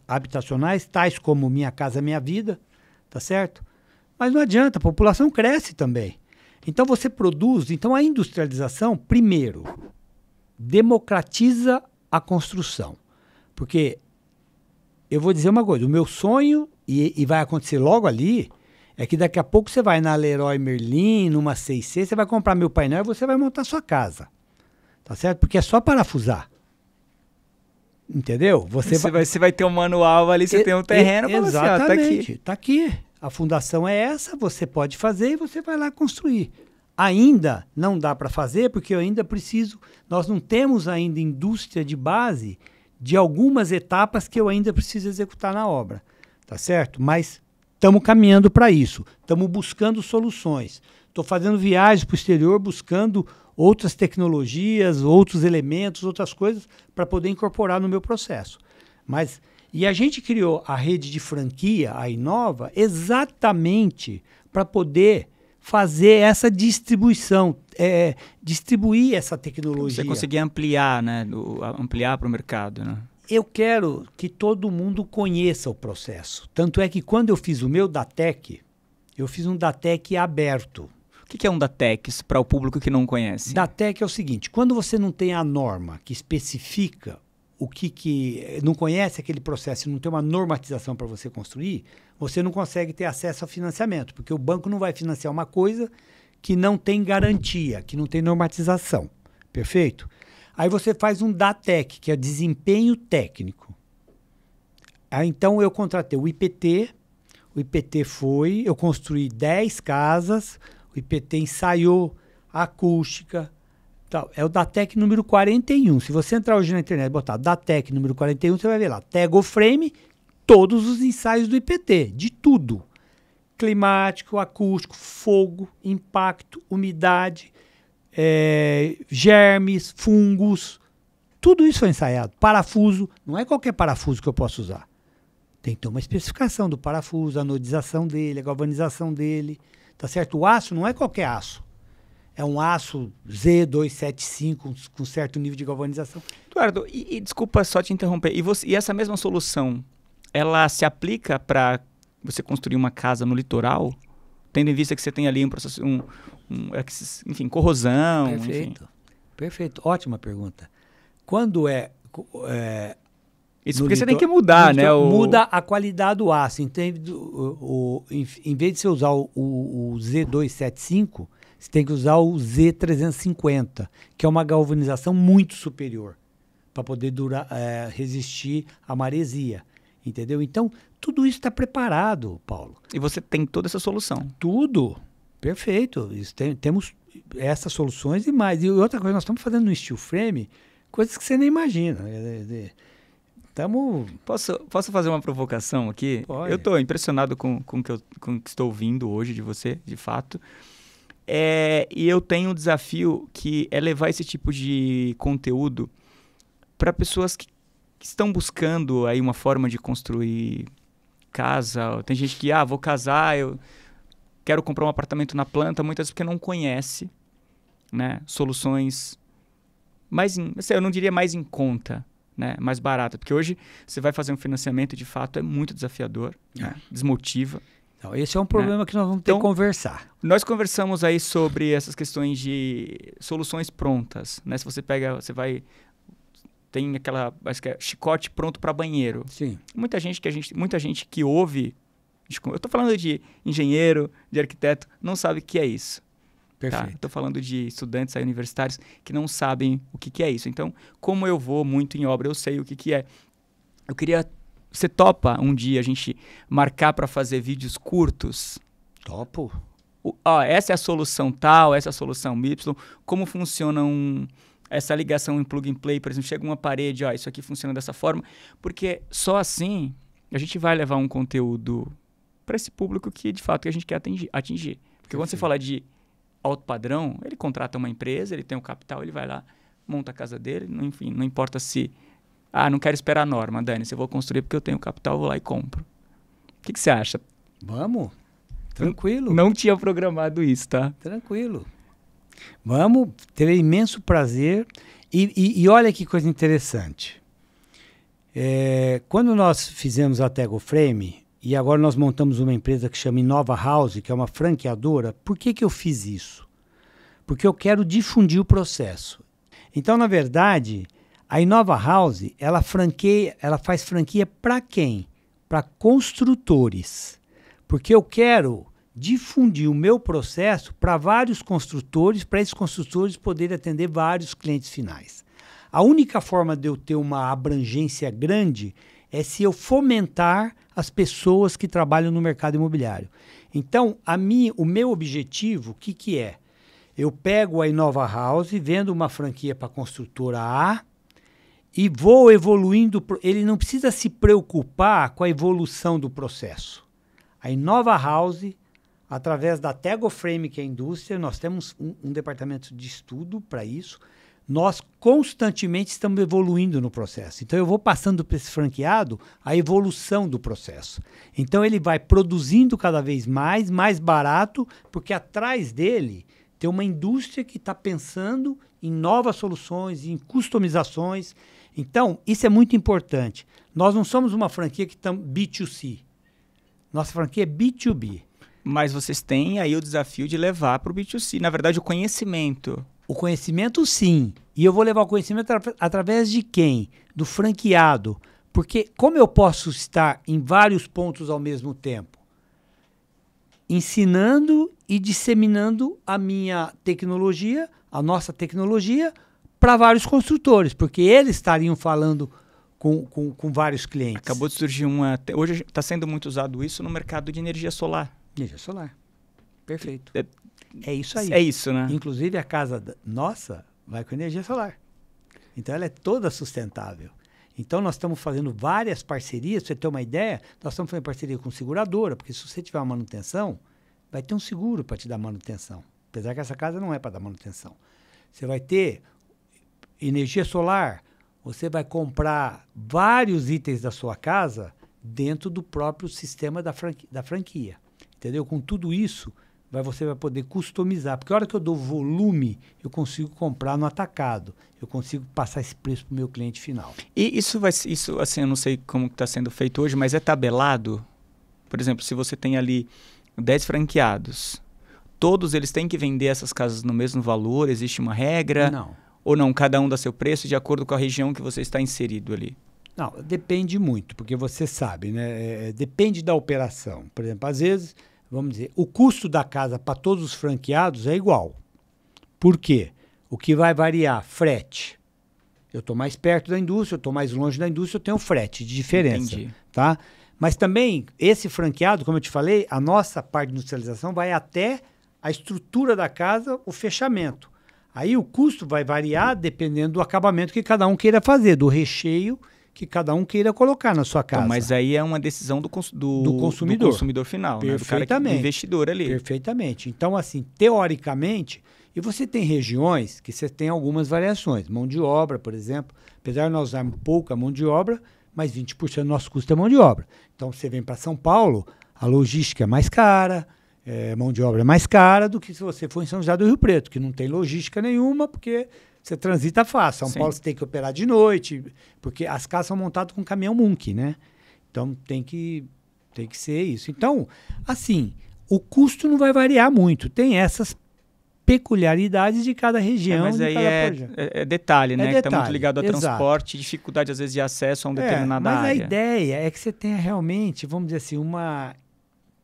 B: habitacionais, tais como Minha Casa Minha Vida, tá certo? Mas não adianta, a população cresce também. Então você produz, então a industrialização, primeiro, democratiza a construção. Porque eu vou dizer uma coisa, o meu sonho, e vai acontecer logo ali, é que daqui a pouco você vai na Leroy Merlin, numa 6C, você vai comprar meu painel e você vai montar sua casa. Tá certo? Porque é só parafusar. Entendeu?
A: Você vai ter um manual ali, você tem um terreno para você, ó, tá aqui.
B: Tá aqui. A fundação é essa, você pode fazer e você vai lá construir. Ainda não dá para fazer, porque eu ainda preciso, nós não temos ainda indústria de base de algumas etapas que eu ainda preciso executar na obra, tá certo? Mas estamos caminhando para isso, estamos buscando soluções. Estou fazendo viagens para o exterior, buscando outras tecnologias, outros elementos, outras coisas para poder incorporar no meu processo. E a gente criou a rede de franquia, a Inova, exatamente para poder fazer essa distribuição, distribuir essa tecnologia.
A: Você conseguir ampliar, né? Ampliar para o mercado, né?
B: Eu quero que todo mundo conheça o processo. Tanto é que quando eu fiz o meu Datec, eu fiz um Datec aberto.
A: O que é um Datec para o público que não conhece?
B: Datec é o seguinte, quando você não tem a norma que especifica o que não conhece aquele processo e não tem uma normatização para você construir, você não consegue ter acesso ao financiamento, porque o banco não vai financiar uma coisa que não tem garantia, que não tem normatização. Perfeito? Aí você faz um DATEC, que é desempenho técnico. Aí, então eu contratei o IPT eu construí 10 casas, o IPT ensaiou a acústica, tal. É o DATEC número 41. Se você entrar hoje na internet e botar DATEC número 41, você vai ver lá, Tegoframe, todos os ensaios do IPT, de tudo. Climático, acústico, fogo, impacto, umidade, germes, fungos, tudo isso foi ensaiado. Parafuso, não é qualquer parafuso que eu posso usar. Tem que ter uma especificação do parafuso, a anodização dele, a galvanização dele, tá certo? O aço não é qualquer aço. É um aço Z275 com certo nível de galvanização.
A: Eduardo, e desculpa só te interromper, e essa mesma solução, ela se aplica para você construir uma casa no litoral, tendo em vista que você tem ali um processo, enfim, corrosão?
B: Perfeito.
A: Enfim.
B: perfeito. Ótima pergunta. Quando
A: Isso porque você tem que mudar, né?
B: Muda a qualidade do aço. Entende? Em vez de você usar o Z275, você tem que usar o Z350, que é uma galvanização muito superior, para poder resistir à maresia. Entendeu? Então, tudo isso está preparado, Paulo.
A: E você tem toda essa solução.
B: Tudo. Perfeito. Temos essas soluções e mais. E outra coisa, nós estamos fazendo no steel frame coisas que você nem imagina.
A: Posso fazer uma provocação aqui?
B: Pode.
A: Eu estou impressionado com o que estou ouvindo hoje de você, de fato. E eu tenho um desafio que é levar esse tipo de conteúdo para pessoas que estão buscando aí uma forma de construir casa. Tem gente que, vou casar, eu quero comprar um apartamento na planta, muitas vezes porque não conhece, né, soluções eu não diria mais em conta, né, mais barata, porque hoje você vai fazer um financiamento, de fato, é muito desafiador, né, desmotiva.
B: Então, esse é um problema que nós vamos ter que conversar.
A: Nós conversamos aí sobre essas questões de soluções prontas, né? Se você tem aquela, acho que é chicote pronto para banheiro.
B: Sim.
A: Muita gente que ouve, eu estou falando de engenheiro, de arquiteto, não sabe o que é isso.
B: Perfeito.
A: Estou falando de estudantes aí, universitários que não sabem o que é isso. Então, como eu vou muito em obra, eu sei o que é. Eu queria... Você topa um dia a gente marcar para fazer vídeos curtos?
B: Topo.
A: Essa é a solução tal, essa é a solução Y. Como funciona essa ligação em plug and play? Por exemplo, chega uma parede, isso aqui funciona dessa forma. Porque só assim a gente vai levar um conteúdo para esse público que, de fato, que a gente quer atingir. Porque quando você fala de alto padrão, ele contrata uma empresa, ele tem o capital, ele vai lá, monta a casa dele, enfim, não importa se... não quero esperar a norma, Dani, se eu vou construir porque eu tenho capital, eu vou lá e compro. O que você acha?
B: Vamos, tranquilo.
A: Não tinha programado isso, tá?
B: Tranquilo. Vamos, terei imenso prazer. E olha que coisa interessante. Quando nós fizemos a Tego Frame, e agora nós montamos uma empresa que chama Inova House, que é uma franqueadora, por que eu fiz isso? Porque eu quero difundir o processo. Então, na verdade, a Inova House, ela faz franquia para quem? Para construtores. Porque eu quero difundir o meu processo para vários construtores, para esses construtores poderem atender vários clientes finais. A única forma de eu ter uma abrangência grande é se eu fomentar as pessoas que trabalham no mercado imobiliário. Então, o meu objetivo, o que é? Eu pego a Inova House, vendo uma franquia para a construtora A e vou evoluindo. Ele não precisa se preocupar com a evolução do processo. A Inova House, através da Tego Frame, que é a indústria, nós temos um departamento de estudo para isso. Nós constantemente estamos evoluindo no processo. Então, eu vou passando para esse franqueado a evolução do processo. Então, ele vai produzindo cada vez mais barato, porque atrás dele tem uma indústria que está pensando em novas soluções, em customizações. Então, isso é muito importante. Nós não somos uma franquia que estamos B2C. Nossa franquia é B2B.
A: Mas vocês têm aí o desafio de levar para o B2C. Na verdade, o conhecimento...
B: O conhecimento, sim. E eu vou levar o conhecimento através de quem? Do franqueado. Porque como eu posso estar em vários pontos ao mesmo tempo? Ensinando e disseminando a minha tecnologia, a nossa tecnologia, para vários construtores. Porque eles estariam falando com vários clientes.
A: Acabou de surgir hoje está sendo muito usado isso no mercado de energia solar.
B: Energia solar. Perfeito. É isso aí.
A: É isso, né?
B: Inclusive, a casa nossa vai com energia solar. Então, ela é toda sustentável. Então, nós estamos fazendo várias parcerias. Para você ter uma ideia, nós estamos fazendo parceria com seguradora, porque se você tiver uma manutenção, vai ter um seguro para te dar manutenção. Apesar que essa casa não é para dar manutenção. Você vai ter energia solar, você vai comprar vários itens da sua casa dentro do próprio sistema da franquia. Entendeu? Com tudo isso... você vai poder customizar, porque a hora que eu dou volume, eu consigo comprar no atacado, eu consigo passar esse preço para o meu cliente final.
A: E isso assim, eu não sei como está sendo feito hoje, mas é tabelado? Por exemplo, se você tem ali 10 franqueados, todos eles têm que vender essas casas no mesmo valor? Existe uma regra?
B: Não.
A: Ou não, cada um dá seu preço de acordo com a região que você está inserido ali?
B: Não, depende muito, porque você sabe, né? Depende da operação. Por exemplo, às vezes, vamos dizer, o custo da casa para todos os franqueados é igual. Por quê? O que vai variar? Frete. Eu estou mais perto da indústria, eu estou mais longe da indústria, eu tenho frete de diferença.
A: Entendi.
B: Tá? Mas também, esse franqueado, como eu te falei, a nossa parte de industrialização vai até a estrutura da casa, o fechamento. Aí o custo vai variar dependendo do acabamento que cada um queira fazer, do recheio que cada um queira colocar na sua casa.
A: Então, mas aí é uma decisão do consumidor.
B: Do
A: consumidor final, né?
B: Perfeitamente.
A: Do investidor ali.
B: Perfeitamente. Então, assim, teoricamente, e você tem regiões que você tem algumas variações. Mão de obra, por exemplo, apesar de nós usarmos pouca mão de obra, mas 20% do nosso custo é mão de obra. Então, você vem para São Paulo, a logística é mais cara, mão de obra é mais cara do que se você for em São José do Rio Preto, que não tem logística nenhuma, porque você transita fácil. São Paulo você tem que operar de noite, porque as casas são montadas com caminhão Munk, né? Então, tem que ser isso. Então, assim, o custo não vai variar muito. Tem essas peculiaridades de cada região.
A: Mas aí é detalhe, né? Que está muito ligado ao transporte, dificuldade, às vezes, de acesso a uma determinada área.
B: Mas a ideia é que você tenha realmente, vamos dizer assim, uma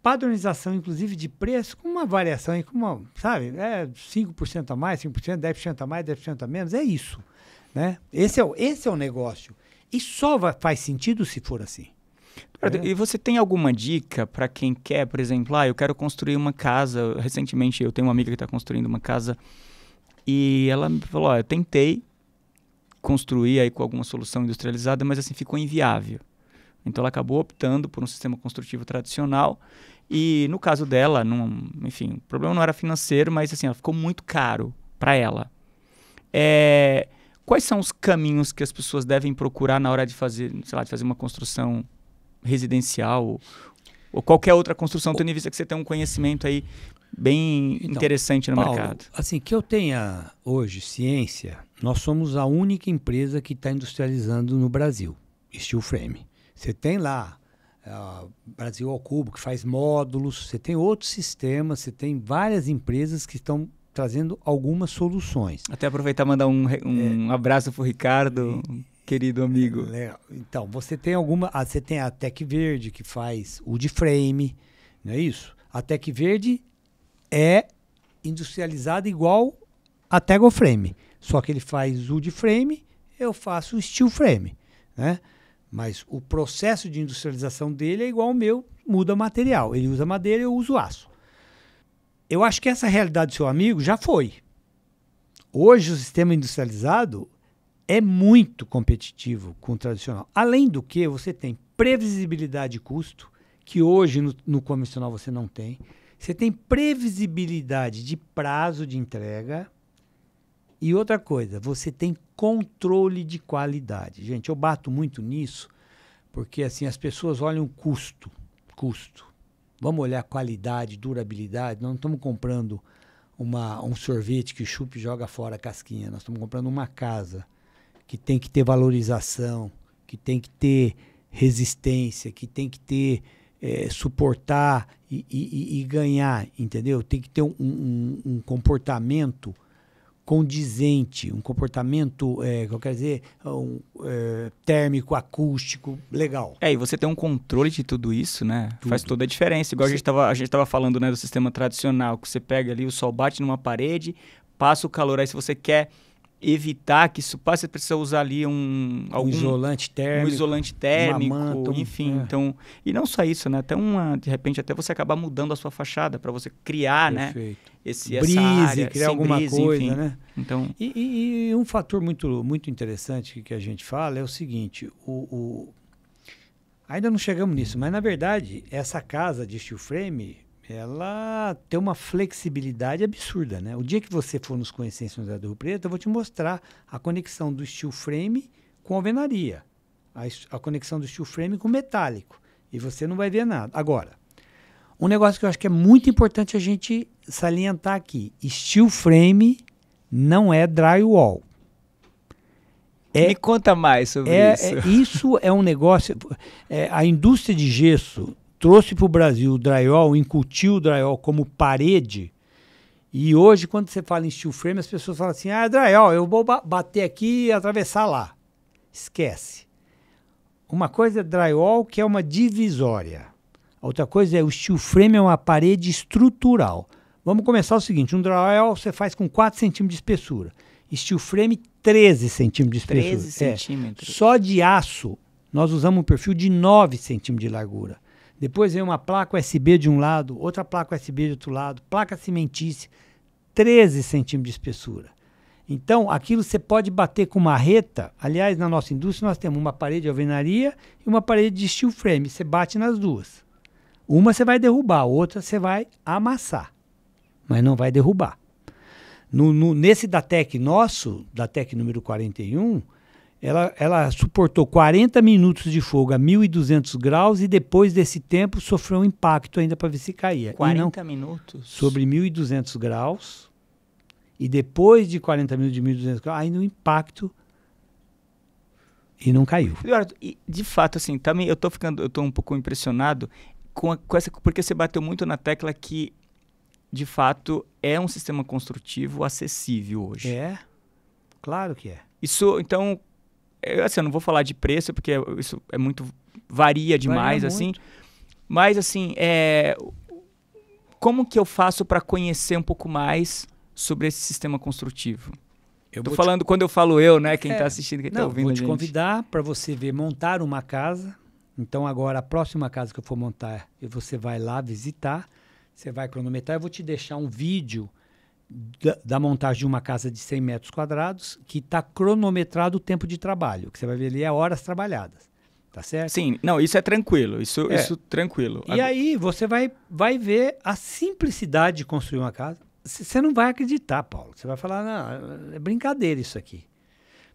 B: padronização, inclusive, de preço, com uma variação, aí, com uma, sabe? 5% a mais, 5%, 10% a mais, 10% a menos, é isso. Né? Esse é o negócio. E só faz sentido se for assim.
A: E você tem alguma dica para quem quer, por exemplo, eu quero construir uma casa. Recentemente eu tenho uma amiga que está construindo uma casa e ela me falou, eu tentei construir aí com alguma solução industrializada, mas assim ficou inviável. Então ela acabou optando por um sistema construtivo tradicional e no caso dela, enfim, o problema não era financeiro, mas assim, ela ficou muito caro para ela. Quais são os caminhos que as pessoas devem procurar na hora de fazer, sei lá, de fazer uma construção residencial ou qualquer outra construção, tendo em vista que você tem um conhecimento aí bem interessante no mercado?
B: Assim, que eu tenha hoje ciência, nós somos a única empresa que está industrializando no Brasil, steel frame. Você tem lá Brasil ao Cubo, que faz módulos, você tem outros sistemas, você tem várias empresas que estão trazendo algumas soluções.
A: Até aproveitar e mandar um abraço para o Ricardo, querido amigo.
B: Então, você tem você tem a Tec Verde, que faz o de frame, não é isso? A Tec Verde é industrializada igual a Tego Frame, só que ele faz o de frame, eu faço o steel frame, né? Mas o processo de industrialização dele é igual ao meu, muda o material. Ele usa madeira, eu uso aço. Eu acho que essa realidade do seu amigo já foi. Hoje o sistema industrializado é muito competitivo com o tradicional. Além do que, você tem previsibilidade de custo, que hoje no convencional você não tem. Você tem previsibilidade de prazo de entrega. E outra coisa, você tem controle de qualidade. Gente, eu bato muito nisso, porque assim, as pessoas olham custo. Vamos olhar qualidade, durabilidade. Nós não estamos comprando um sorvete que chupa e joga fora a casquinha. Nós estamos comprando uma casa que tem que ter valorização, que tem que ter resistência, que tem que ter suportar e ganhar, entendeu? Tem que ter um comportamento condizente, um comportamento, eu quero dizer, térmico, acústico, legal.
A: E você tem um controle de tudo isso, né? Tudo. Faz toda a diferença. Igual a gente estava falando, né, do sistema tradicional, que você pega ali, o sol bate numa parede, passa o calor, aí se você quer evitar que isso passe, você precisa usar ali um
B: isolante térmico,
A: manta, enfim. Então, e não só isso, né? Até de repente até você acabar mudando a sua fachada para você criar,
B: perfeito,
A: né?
B: Brise,
A: essa área,
B: criar alguma
A: brise,
B: coisa,
A: enfim.
B: né?
A: Então,
B: e um fator muito, muito interessante que a gente fala é o seguinte, ainda não chegamos nisso, mas na verdade essa casa de steel frame, ela tem uma flexibilidade absurda, né? O dia que você for nos conhecer em São José do Rio Preto, eu vou te mostrar a conexão do steel frame com alvenaria, a conexão do steel frame com metálico, e você não vai ver nada. Agora, um negócio que eu acho que é muito importante a gente salientar aqui, steel frame não é drywall.
A: Me conta mais sobre isso.
B: Isso é um negócio... a indústria de gesso trouxe para o Brasil o drywall, incutiu o drywall como parede, E hoje, quando você fala em steel frame, as pessoas falam assim, drywall, eu vou bater aqui e atravessar lá. Esquece. Uma coisa é drywall, que é uma divisória. A outra coisa é o steel frame, é uma parede estrutural. Vamos começar o seguinte, um drywall você faz com 4 centímetros de espessura. Steel frame, 13 centímetros de espessura.
A: 13 centímetros.
B: Só de aço, nós usamos um perfil de 9 centímetros de largura. Depois vem uma placa USB de um lado, outra placa USB de outro lado, placa cimentícia, 13 centímetros de espessura. Então, aquilo você pode bater com marreta. Aliás, na nossa indústria, nós temos uma parede de alvenaria e uma parede de steel frame. Você bate nas duas. Uma você vai derrubar, a outra você vai amassar, mas não vai derrubar. Nesse Datec nosso, Datec número 41, ela suportou 40 minutos de fogo a 1.200 graus e depois desse tempo sofreu um impacto ainda para ver se caía.
A: 40 minutos?
B: Sobre 1.200 graus e depois de 40 minutos de 1.200 graus, ainda um impacto e não caiu.
A: Eduardo, e de fato, assim, também eu tô um pouco impressionado com essa, porque você bateu muito na tecla que, de fato, é um sistema construtivo acessível hoje.
B: É, claro que é.
A: Isso, então, assim, eu não vou falar de preço, porque isso é muito, varia demais, assim. Mas, assim, como que eu faço para conhecer um pouco mais sobre esse sistema construtivo? Tô falando, quando eu falo né, quem está assistindo, quem está ouvindo a gente.
B: Vou te convidar para você ver montar uma casa. Então, agora, a próxima casa que eu for montar, você vai lá visitar, você vai cronometrar. Eu vou te deixar um vídeo da montagem de uma casa de 100 metros quadrados que está cronometrado o tempo de trabalho. O que você vai ver ali é horas trabalhadas. Tá certo?
A: Sim, não, isso é tranquilo. Isso tranquilo.
B: E aí, você vai ver a simplicidade de construir uma casa. Você não vai acreditar, Paulo. Você vai falar, não, é brincadeira isso aqui.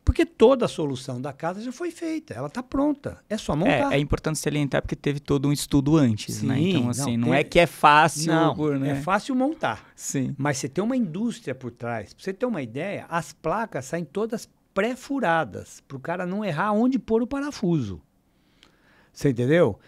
B: Porque toda a solução da casa já foi feita, ela está pronta, é só montar.
A: É importante salientar porque teve todo um estudo antes,
B: Sim,
A: né? Então, assim, não é que é fácil.
B: É fácil montar.
A: Sim.
B: Mas você tem uma indústria por trás. Para você ter uma ideia, as placas saem todas pré-furadas, para o cara não errar onde pôr o parafuso. Você entendeu?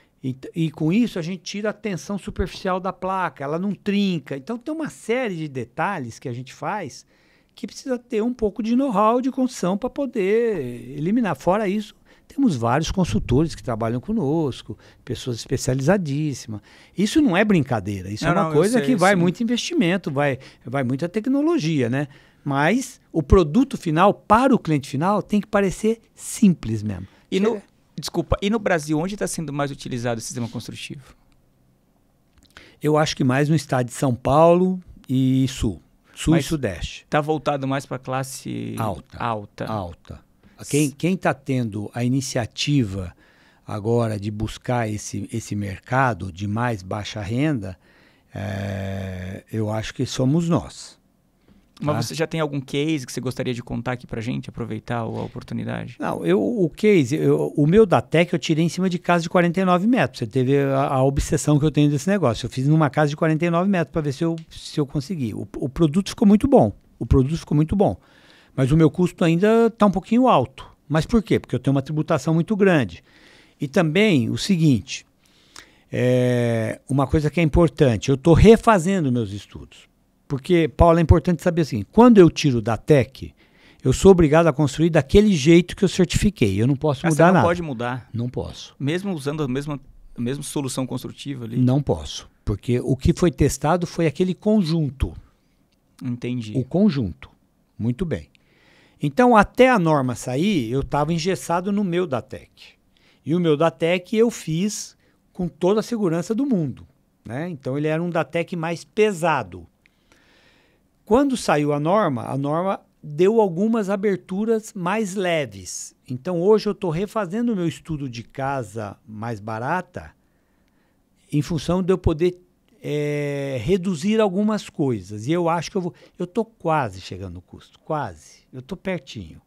B: E com isso a gente tira a tensão superficial da placa, ela não trinca. Então tem uma série de detalhes que a gente faz que precisa ter um pouco de know-how de construção para poder eliminar. Fora isso, temos vários consultores que trabalham conosco, pessoas especializadíssimas. Isso não é brincadeira, isso é uma coisa que vai muito investimento, vai muita tecnologia, né? Mas o produto final, para o cliente final, tem que parecer simples mesmo.
A: Desculpa, e no Brasil, onde está sendo mais utilizado o sistema construtivo?
B: Eu acho que mais no estado de São Paulo e Sul e Sudeste.
A: Está voltado mais para a classe alta.
B: Quem está tendo a iniciativa agora de buscar esse mercado de mais baixa renda, eu acho que somos nós.
A: Mas você já tem algum case que você gostaria de contar aqui pra gente, aproveitar a oportunidade?
B: Não, o meu Datec eu tirei em cima de casa de 49 metros. Você teve a obsessão que eu tenho desse negócio. Eu fiz numa casa de 49 metros para ver se eu consegui. O produto ficou muito bom. Mas o meu custo ainda está um pouquinho alto. Mas por quê? Porque eu tenho uma tributação muito grande. E também o seguinte, uma coisa que é importante, eu estou refazendo meus estudos. Porque, Paulo, é importante saber assim, quando eu tiro o Datec, eu sou obrigado a construir daquele jeito que eu certifiquei. Eu não posso mudar nada.
A: Você não pode mudar?
B: Não posso.
A: Mesmo usando a mesma solução construtiva ali?
B: Não posso. Porque o que foi testado foi aquele conjunto.
A: Entendi.
B: O conjunto. Muito bem. Então, até a norma sair, eu estava engessado no meu Datec. E o meu Datec eu fiz com toda a segurança do mundo, né? Então, ele era um Datec mais pesado. Quando saiu a norma deu algumas aberturas mais leves. Então, hoje eu estou refazendo o meu estudo de casa mais barata em função de eu poder reduzir algumas coisas. E eu acho que eu estou quase chegando no custo. Quase. Eu estou pertinho.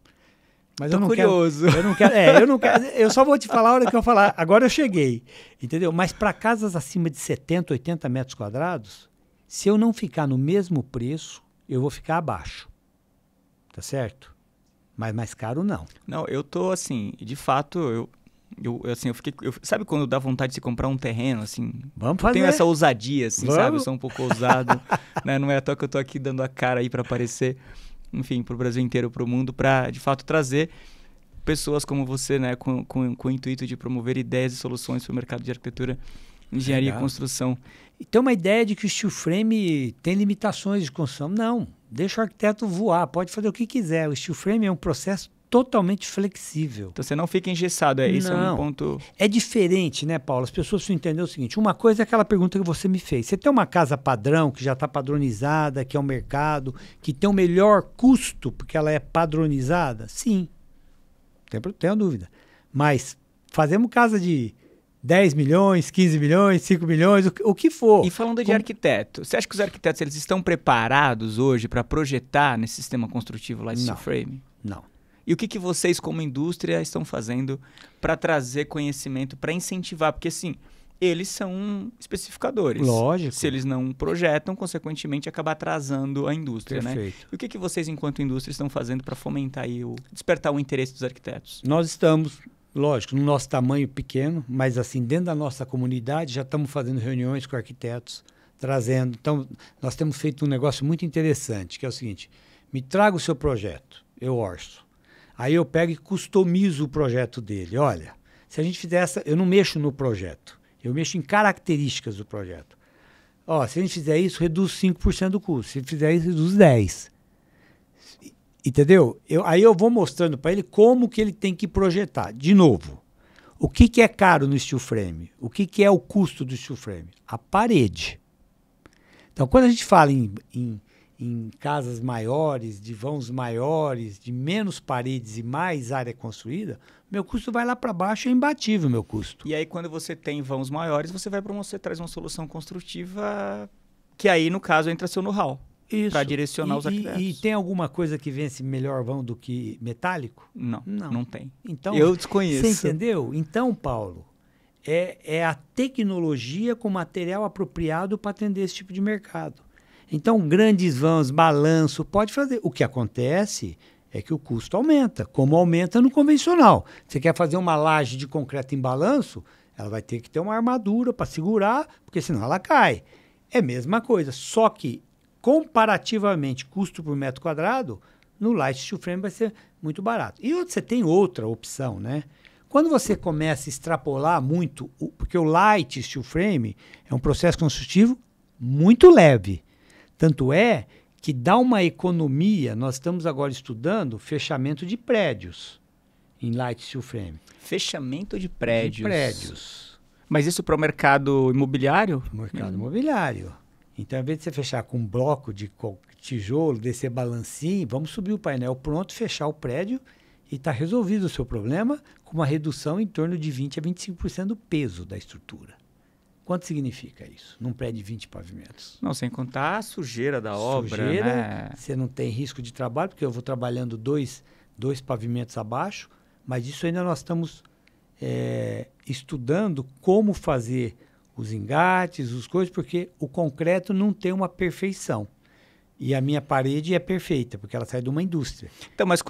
B: Mas eu não
A: curioso.
B: Eu só vou te falar a hora que eu falar. Agora eu cheguei. Entendeu? Mas para casas acima de 70, 80 metros quadrados, se eu não ficar no mesmo preço, eu vou ficar abaixo. Tá certo? Mas mais caro não.
A: Não, eu tô assim, de fato, Sabe quando dá vontade de se comprar um terreno, assim?
B: Vamos
A: Eu
B: fazer.
A: tenho essa ousadia, assim,
B: Vamos.
A: sabe? Eu sou um pouco ousado, né? Não é à toa que eu tô aqui dando a cara aí para aparecer, enfim, pro Brasil inteiro, pro mundo, para de fato trazer pessoas como você, né? Com o intuito de promover ideias e soluções para o mercado de arquitetura, engenharia e construção.
B: E tem uma ideia de que o steel frame tem limitações de construção. Não, deixa o arquiteto voar, pode fazer o que quiser. O steel frame é um processo totalmente flexível.
A: Então você não fica engessado, isso é um ponto...
B: É diferente, né, Paulo? As pessoas precisam entender o seguinte, uma coisa é aquela pergunta que você me fez. Você tem uma casa padrão, que já está padronizada, que é um mercado, que tem o melhor custo, porque ela é padronizada? Sim, não tenho dúvida. Mas fazemos casa de 10 milhões, 15 milhões, 5 milhões, o que for.
A: E falando de arquiteto, você acha que os arquitetos eles estão preparados hoje para projetar nesse sistema construtivo lá de steel frame?
B: Não.
A: E o que vocês, como indústria, estão fazendo para trazer conhecimento, para incentivar? Porque, assim, eles são especificadores.
B: Lógico.
A: Se eles não projetam, consequentemente, acaba atrasando a indústria,
B: Perfeito.
A: né? E o que vocês, enquanto indústria, estão fazendo para fomentar aí despertar o interesse dos arquitetos?
B: Nós estamos, lógico, no nosso tamanho pequeno, mas assim, dentro da nossa comunidade, já estamos fazendo reuniões com arquitetos, trazendo. Então, nós temos feito um negócio muito interessante, que é o seguinte, me traga o seu projeto, eu orço. Aí eu pego e customizo o projeto dele. Olha, se a gente fizer essa... Eu não mexo no projeto. Eu mexo em características do projeto. Ó, se a gente fizer isso, reduz 5% do custo. Se fizer isso, reduz 10%. Entendeu? Aí eu vou mostrando para ele como que ele tem que projetar. De novo, o que é caro no steel frame? O que é o custo do steel frame? A parede. Então, quando a gente fala em casas maiores, de vãos maiores, de menos paredes e mais área construída, meu custo vai lá para baixo, é imbatível o meu custo.
A: E aí, quando você tem vãos maiores, você traz uma solução construtiva que aí, no caso, entra seu know-how para direcionar os arquitetos.
B: E tem alguma coisa que vence melhor vão do que metálico?
A: Não tem.
B: Então,
A: eu desconheço.
B: Você entendeu? Então, Paulo, é a tecnologia com material apropriado para atender esse tipo de mercado. Então, grandes vãos, balanço, pode fazer. O que acontece é que o custo aumenta, como aumenta no convencional. Você quer fazer uma laje de concreto em balanço, ela vai ter que ter uma armadura para segurar, porque senão ela cai. É a mesma coisa, só que, comparativamente, custo por metro quadrado, no light steel frame vai ser muito barato. E você tem outra opção, né? Quando você começa a extrapolar muito, porque o light steel frame é um processo construtivo muito leve. Tanto é que dá uma economia, nós estamos agora estudando fechamento de prédios em light steel frame.
A: Fechamento de prédios?
B: De prédios.
A: Mas isso para o mercado imobiliário?
B: Mercado imobiliário. Então, ao invés de você fechar com um bloco de tijolo, descer balancinho, vamos subir o painel pronto, fechar o prédio e está resolvido o seu problema com uma redução em torno de 20% a 25% do peso da estrutura. Quanto significa isso? Num prédio de 20 pavimentos.
A: Não, sem contar a sujeira da obra, né?
B: Você não tem risco de trabalho, porque eu vou trabalhando dois pavimentos abaixo, mas isso ainda nós estamos estudando como fazer os engates, as coisas, porque o concreto não tem uma perfeição. E a minha parede é perfeita, porque ela sai de uma indústria.
A: Então, mas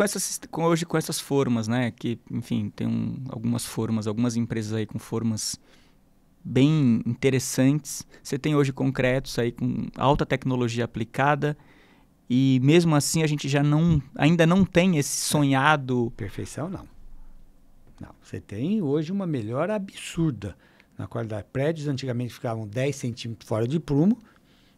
A: hoje com essas formas, né? Que, enfim, tem algumas formas, algumas empresas aí com formas bem interessantes. Você tem hoje concretos aí com alta tecnologia aplicada e mesmo assim a gente ainda não tem esse sonhado...
B: Perfeição, não. Não, você tem hoje uma melhora absurda na qualidade. Prédios antigamente ficavam 10 centímetros fora de prumo,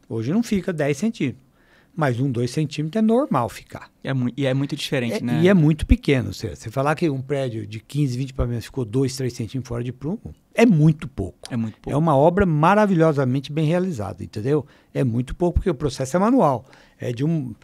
B: hoje não fica 10 centímetros. Mas 2 centímetros é normal ficar.
A: E é muito diferente, né?
B: E é muito pequeno. Você falar que um prédio de 15, 20 pavimentos ficou 2, 3 centímetros fora de prumo, é muito pouco.
A: É muito pouco.
B: É uma obra maravilhosamente bem realizada, entendeu? É muito pouco porque o processo é manual. É de um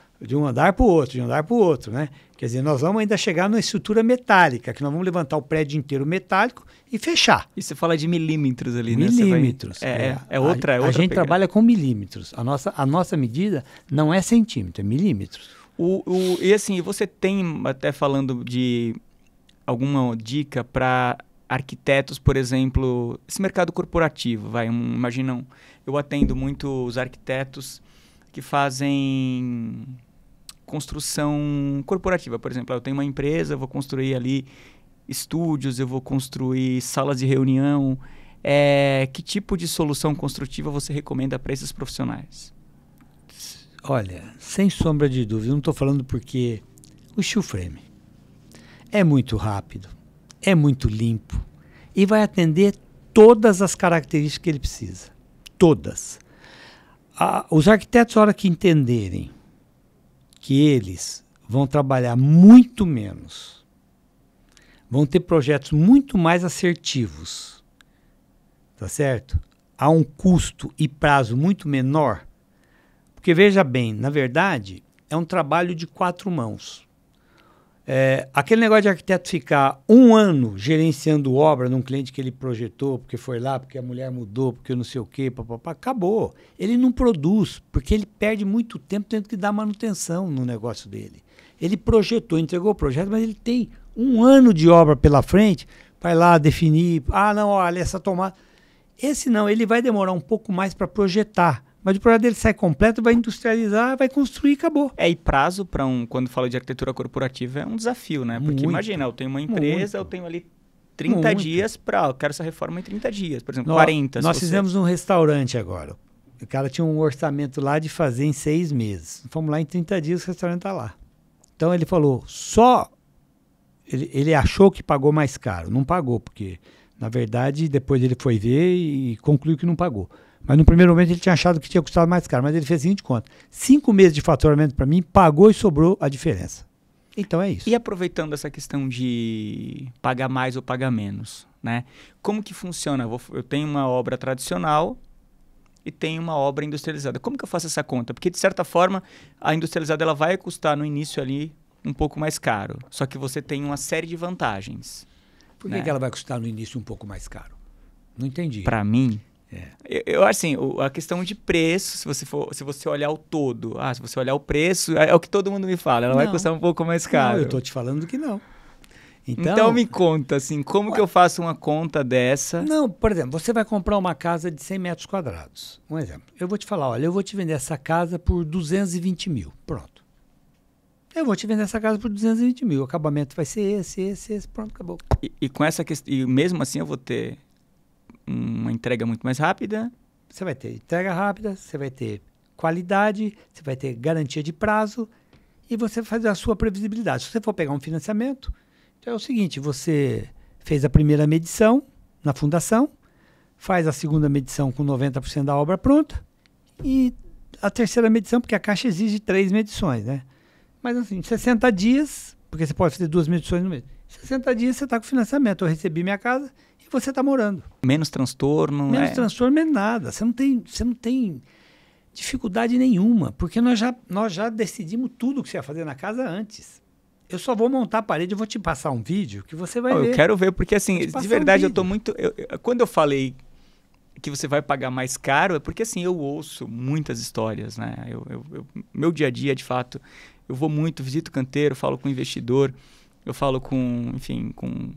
B: andar para o outro, de um andar para o outro, né? Quer dizer, nós vamos ainda chegar numa estrutura metálica, que nós vamos levantar o prédio inteiro metálico e fechar.
A: E você fala de milímetros ali,
B: milímetros,
A: né? É outra
B: A gente
A: pegada.
B: trabalha com milímetros. A nossa medida não é centímetro, é milímetros.
A: E assim, você tem, até falando de alguma dica para arquitetos, por exemplo, esse mercado corporativo, imaginam, eu atendo muito os arquitetos que fazem construção corporativa, por exemplo, eu tenho uma empresa, vou construir ali estúdios, eu vou construir salas de reunião. Que tipo de solução construtiva você recomenda para esses profissionais?
B: Olha, sem sombra de dúvida, não estou falando porque o steel frame é muito rápido, é muito limpo e vai atender todas as características que ele precisa. Todas. Os arquitetos, na hora que entenderem que eles vão trabalhar muito menos, vão ter projetos muito mais assertivos, tá certo? A um custo e prazo muito menor, porque veja bem, na verdade, é um trabalho de 4 mãos. Aquele negócio de arquiteto ficar 1 ano gerenciando obra num cliente que ele projetou, porque foi lá, porque a mulher mudou, porque não sei o quê, papapá, acabou. Ele não produz, porque ele perde muito tempo tendo que dar manutenção no negócio dele. Ele projetou, entregou o projeto, mas ele tem 1 ano de obra pela frente, vai lá definir, não, olha, essa tomada. Esse não, ele vai demorar um pouco mais para projetar. Mas o projeto dele sai completo, vai industrializar, vai construir e acabou.
A: E prazo para quando fala de arquitetura corporativa é um desafio, né? Porque imagina, eu tenho uma empresa, eu tenho ali 30 dias eu quero essa reforma em 30 dias, por exemplo, 40.
B: Nós fizemos um restaurante agora. O cara tinha um orçamento lá de fazer em 6 meses. Fomos lá em 30 dias, o restaurante está lá. Então ele falou, ele achou que pagou mais caro. Não pagou, porque, na verdade, depois ele foi ver e concluiu que não pagou. Mas no primeiro momento ele tinha achado que tinha custado mais caro, mas ele fez a seguinte conta: 5 meses de faturamento para mim, pagou e sobrou a diferença. Então é isso.
A: E aproveitando essa questão de pagar mais ou pagar menos, né? Como que funciona? Eu tenho uma obra tradicional e tenho uma obra industrializada. Como que eu faço essa conta? Porque, de certa forma, a industrializada ela vai custar no início ali um pouco mais caro. Só que você tem uma série de vantagens.
B: Por que ela vai custar no início um pouco mais caro? Não entendi.
A: Para mim... Eu acho assim, a questão de preço, se você olhar o todo, se você olhar o preço, é o que todo mundo me fala, ela vai custar um pouco mais caro.
B: Não, eu tô te falando que não.
A: Então me conta, assim, como que eu faço uma conta dessa?
B: Não, por exemplo, você vai comprar uma casa de 100 metros quadrados. Um exemplo. Eu vou te falar, olha, eu vou te vender essa casa por 220 mil. Pronto. Eu vou te vender essa casa por 220 mil. O acabamento vai ser esse, pronto, acabou.
A: E com essa questão, e mesmo assim eu vou ter uma entrega muito mais rápida?
B: Você vai ter entrega rápida, você vai ter qualidade, você vai ter garantia de prazo e você vai fazer a sua previsibilidade. Se você for pegar um financiamento, então é o seguinte, você fez a primeira medição na fundação, faz a segunda medição com 90% da obra pronta e a terceira medição, porque a Caixa exige 3 medições, né? Mas assim, 60 dias, porque você pode fazer 2 medições no mês, 60 dias você está com financiamento. Eu recebi minha casa e você está morando.
A: Menos transtorno.
B: Menos transtorno, menos nada. Você não tem dificuldade nenhuma, porque nós já decidimos tudo que você ia fazer na casa antes. Eu só vou montar a parede, eu vou te passar um vídeo que você vai ver.
A: Eu quero ver, porque assim, de verdade, eu tô muito... quando eu falei que você vai pagar mais caro, é porque assim, eu ouço muitas histórias, né? Meu dia a dia, de fato, eu vou muito, visito o canteiro, falo com investidor, eu falo com, enfim, com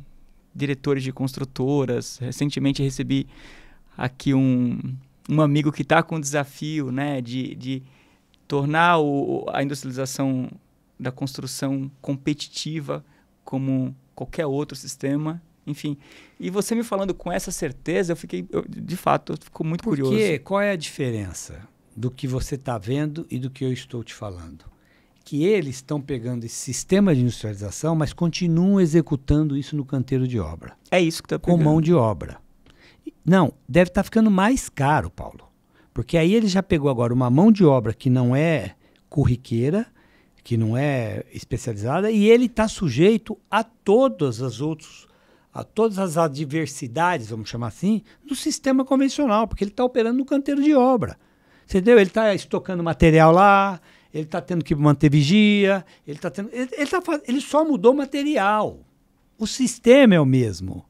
A: diretores de construtoras. Recentemente recebi aqui um amigo que está com o desafio, né, de tornar a industrialização da construção competitiva como qualquer outro sistema, enfim. E você me falando com essa certeza, de fato, eu fico muito curioso.
B: Porque qual é a diferença do que você está vendo e do que eu estou te falando? Que eles estão pegando esse sistema de industrialização, mas continuam executando isso no canteiro de obra.
A: É isso que está pegando.
B: Com mão de obra. Não, deve estar ficando mais caro, Paulo. Porque aí ele já pegou agora uma mão de obra que não é corriqueira, que não é especializada, e ele está sujeito a todas as adversidades, vamos chamar assim, do sistema convencional, porque ele está operando no canteiro de obra. Você entendeu? Ele está estocando material lá, ele está tendo que manter vigia, ele só mudou o material. O sistema é o mesmo.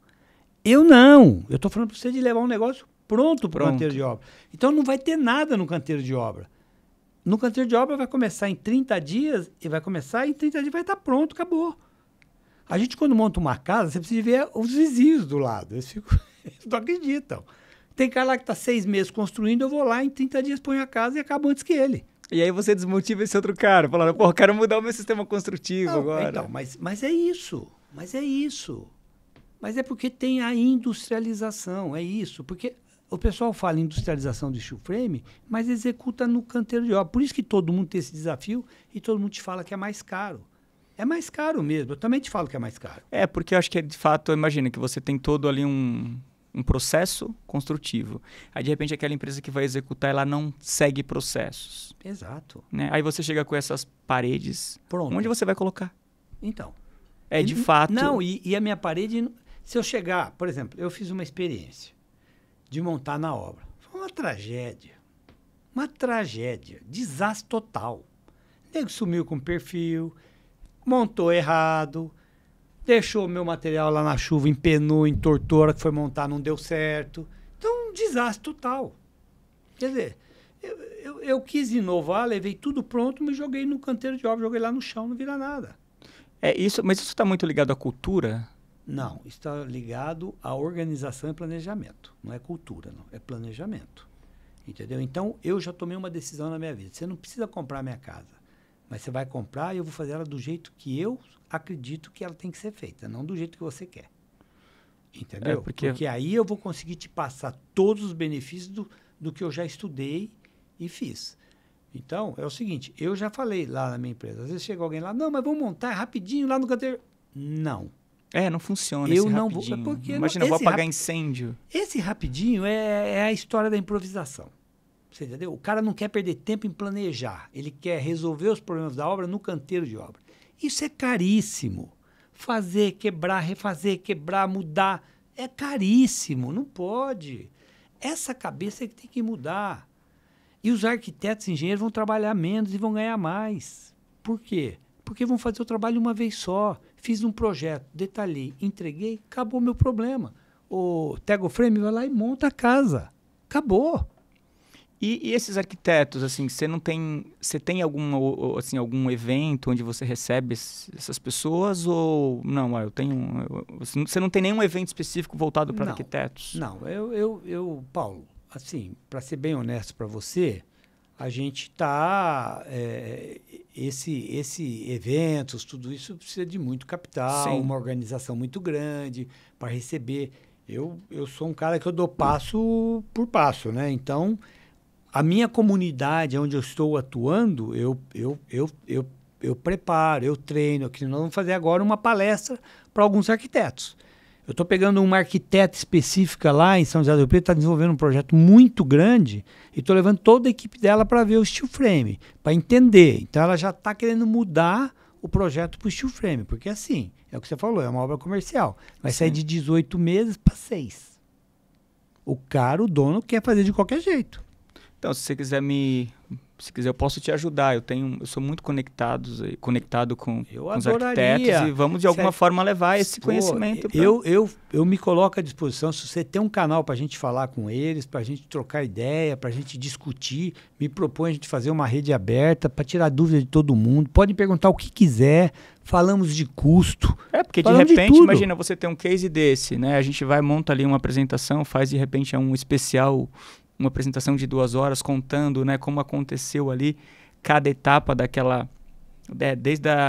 B: Eu não. Eu estou falando para você de levar um negócio pronto para o canteiro de obra. Então não vai ter nada no canteiro de obra. No canteiro de obra vai começar em 30 dias e vai estar pronto, acabou. A gente, quando monta uma casa, você precisa ver os vizinhos do lado. Eles não acreditam. Tem cara lá que está 6 meses construindo, eu vou lá, em 30 dias ponho a casa e acabo antes que ele.
A: E aí você desmotiva esse outro cara, falando, quero mudar o meu sistema construtivo agora.
B: Então, mas é isso. Mas é isso. Mas é porque tem a industrialização, é isso. Porque o pessoal fala em industrialização de steel frame, mas executa no canteiro de obra. Por isso que todo mundo tem esse desafio e todo mundo te fala que é mais caro. É mais caro mesmo, eu também te falo que é mais caro.
A: É, porque eu acho que, de fato, imagina que você tem todo ali um processo construtivo. Aí, de repente, aquela empresa que vai executar, ela não segue processos.
B: Exato.
A: Né? Aí você chega com essas paredes.
B: Pronto.
A: Onde você vai colocar?
B: Então.
A: É, de fato...
B: Não, e a minha parede... Se eu chegar... Por exemplo, eu fiz uma experiência de montar na obra. Foi uma tragédia. Uma tragédia. Desastre total. O nego sumiu com o perfil, montou errado, deixou meu material lá na chuva, empenou, entortou, a hora que foi montar não deu certo. Então, um desastre total. Quer dizer, eu quis inovar, levei tudo pronto, me joguei no canteiro de obra, joguei lá no chão, não vira nada.
A: Mas isso está muito ligado à cultura?
B: Não, está ligado à organização e planejamento. Não é cultura, não. É planejamento. Entendeu? Então, eu já tomei uma decisão na minha vida. Você não precisa comprar minha casa, mas você vai comprar e eu vou fazer ela do jeito que eu acredito que ela tem que ser feita, não do jeito que você quer. Entendeu? Porque aí eu vou conseguir te passar todos os benefícios do que eu já estudei e fiz. Então, é o seguinte, eu já falei lá na minha empresa, às vezes chega alguém lá, não, mas vamos montar rapidinho lá no canteiro. Não.
A: Não funciona
B: eu
A: esse
B: não
A: rapidinho.
B: Vou, porque
A: imagina, eu vou apagar incêndio.
B: Esse rapidinho é a história da improvisação. Você entendeu? O cara não quer perder tempo em planejar. Ele quer resolver os problemas da obra no canteiro de obra. Isso é caríssimo. Fazer, quebrar, refazer, quebrar, mudar. É caríssimo. Não pode. Essa cabeça é que tem que mudar. E os arquitetos e engenheiros vão trabalhar menos e vão ganhar mais. Por quê? Porque vão fazer o trabalho uma vez só. Fiz um projeto, detalhei, entreguei, acabou o meu problema. O Tego Frame vai lá e monta a casa. Acabou.
A: E esses arquitetos, assim, você tem algum evento onde você recebe essas pessoas ou não? Você não tem nenhum evento específico voltado para arquitetos?
B: Não, Paulo, assim, para ser bem honesto para você, a gente está esse eventos, tudo isso precisa de muito capital,
A: Sim.
B: Uma organização muito grande para receber. Eu sou um cara que eu dou passo por passo, né? Então a minha comunidade, onde eu estou atuando, eu preparo, eu treino. Nós vamos fazer agora uma palestra para alguns arquitetos. Eu estou pegando uma arquiteta específica lá em São José do Rio Preto, está desenvolvendo um projeto muito grande e estou levando toda a equipe dela para ver o steel frame, para entender. Então ela já está querendo mudar o projeto para o steel frame, porque assim, é o que você falou, é uma obra comercial. Vai sair de 18 meses para 6. O dono, quer fazer de qualquer jeito.
A: Então, se você quiser eu posso te ajudar. Eu sou muito conectado com os arquitetos e vamos de alguma forma levar esse conhecimento.
B: Eu me coloco à disposição. Se você tem um canal para a gente falar com eles, para a gente trocar ideia, para a gente discutir, me propõe a gente fazer uma rede aberta para tirar dúvida de todo mundo. Pode perguntar o que quiser. Falamos de custo.
A: Porque de repente, imagina você ter um case desse, né? A gente monta ali uma apresentação, faz de repente um especial, uma apresentação de 2 horas contando, né, como aconteceu ali cada etapa daquela,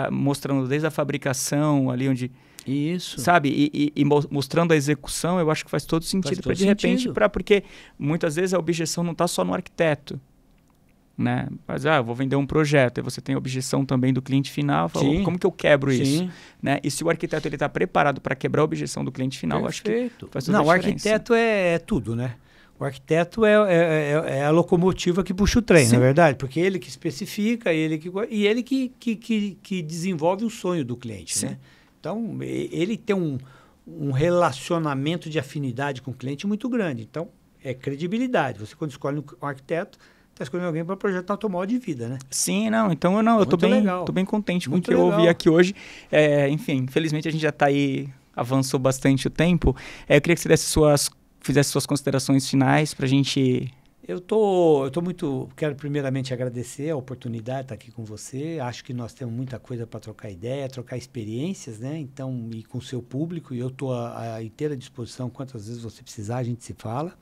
A: mostrando desde a fabricação ali onde,
B: isso,
A: sabe, e mostrando a execução. Eu acho que faz todo sentido para de repente, porque muitas vezes a objeção não está só no arquiteto, né? Mas eu vou vender um projeto, aí você tem a objeção também do cliente final, fala, como que eu quebro isso, né? E se o arquiteto ele está preparado para quebrar a objeção do cliente final, eu acho que faz toda a diferença.
B: O arquiteto é tudo, né? O arquiteto é a locomotiva que puxa o trem, não é verdade? Porque ele que especifica, ele que desenvolve o sonho do cliente, né? Então, ele tem um relacionamento de afinidade com o cliente muito grande. Então, é credibilidade. Você, quando escolhe um arquiteto, está escolhendo alguém para projetar automóvel de vida, né?
A: Sim, eu estou bem contente com o que eu ouvi aqui hoje. Enfim, infelizmente a gente já está aí, avançou bastante o tempo. Eu queria que você fizesse suas considerações finais para a gente...
B: Quero primeiramente agradecer a oportunidade de estar aqui com você. Acho que nós temos muita coisa para trocar ideia, trocar experiências, né? Então, e com o seu público, e eu estou à inteira disposição, quantas vezes você precisar, a gente se fala.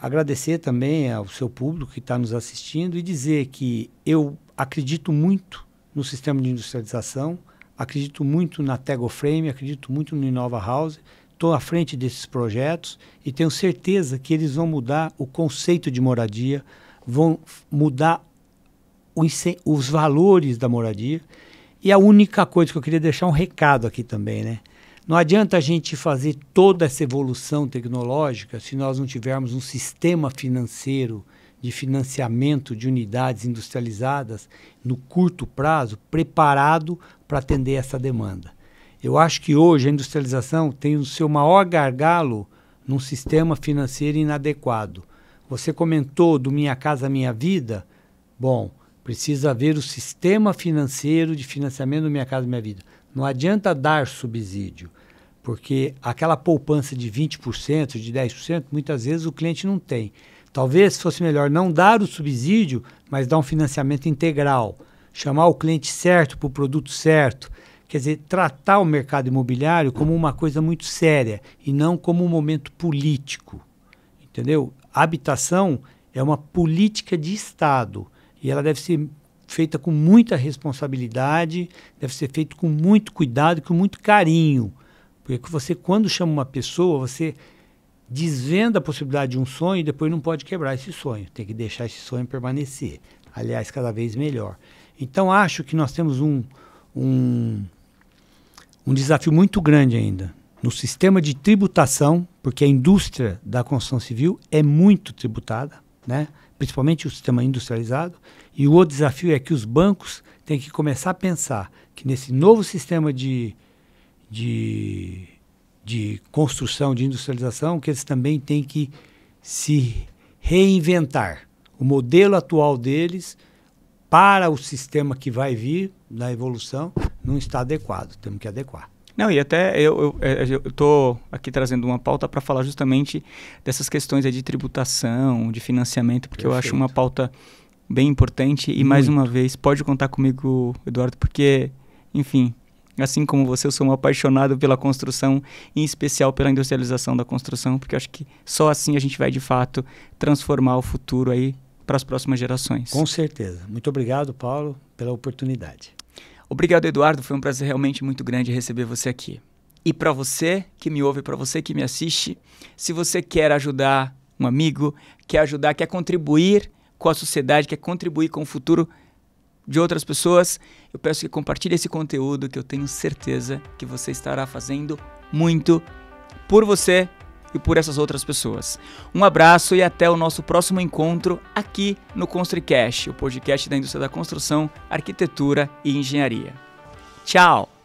B: Agradecer também ao seu público que está nos assistindo e dizer que eu acredito muito no sistema de industrialização, acredito muito na Tegoframe, acredito muito no Inova House, estou à frente desses projetos e tenho certeza que eles vão mudar o conceito de moradia, vão mudar os valores da moradia. E a única coisa que eu queria deixar um recado aqui também, né? Não adianta a gente fazer toda essa evolução tecnológica se nós não tivermos um sistema financeiro de financiamento de unidades industrializadas no curto prazo preparado para atender essa demanda. Eu acho que hoje a industrialização tem o seu maior gargalo num sistema financeiro inadequado. Você comentou do Minha Casa Minha Vida. Bom, precisa haver o sistema financeiro de financiamento do Minha Casa Minha Vida. Não adianta dar subsídio, porque aquela poupança de 20%, de 10%, muitas vezes o cliente não tem. Talvez fosse melhor não dar o subsídio, mas dar um financiamento integral, chamar o cliente certo para o produto certo. Quer dizer, tratar o mercado imobiliário como uma coisa muito séria e não como um momento político. Entendeu? A habitação é uma política de Estado e ela deve ser feita com muita responsabilidade, deve ser feita com muito cuidado e com muito carinho. Porque você, quando chama uma pessoa, você desvenda a possibilidade de um sonho e depois não pode quebrar esse sonho. Tem que deixar esse sonho permanecer. Aliás, cada vez melhor. Então, acho que nós temos um desafio muito grande ainda no sistema de tributação, porque a indústria da construção civil é muito tributada, né? Principalmente o sistema industrializado. E o outro desafio é que os bancos têm que começar a pensar que nesse novo sistema de construção, de industrialização, que eles também têm que se reinventar. O modelo atual deles para o sistema que vai vir na evolução não está adequado, temos que adequar.
A: Não, e até eu estou aqui trazendo uma pauta para falar justamente dessas questões aí de tributação, de financiamento, porque
B: Perfeito.
A: Eu acho uma pauta bem importante e, mais uma vez, pode contar comigo, Eduardo, porque, enfim, assim como você, eu sou um apaixonado pela construção, em especial pela industrialização da construção, porque eu acho que só assim a gente vai, de fato, transformar o futuro aí para as próximas gerações.
B: Com certeza. Muito obrigado, Paulo, pela oportunidade.
A: Obrigado, Eduardo. Foi um prazer realmente muito grande receber você aqui. E para você que me ouve, para você que me assiste, se você quer ajudar um amigo, quer ajudar, quer contribuir com a sociedade, quer contribuir com o futuro de outras pessoas, eu peço que compartilhe esse conteúdo, que eu tenho certeza que você estará fazendo muito por você e por essas outras pessoas. Um abraço e até o nosso próximo encontro aqui no ConstruiCast, o podcast da indústria da construção, arquitetura e engenharia. Tchau!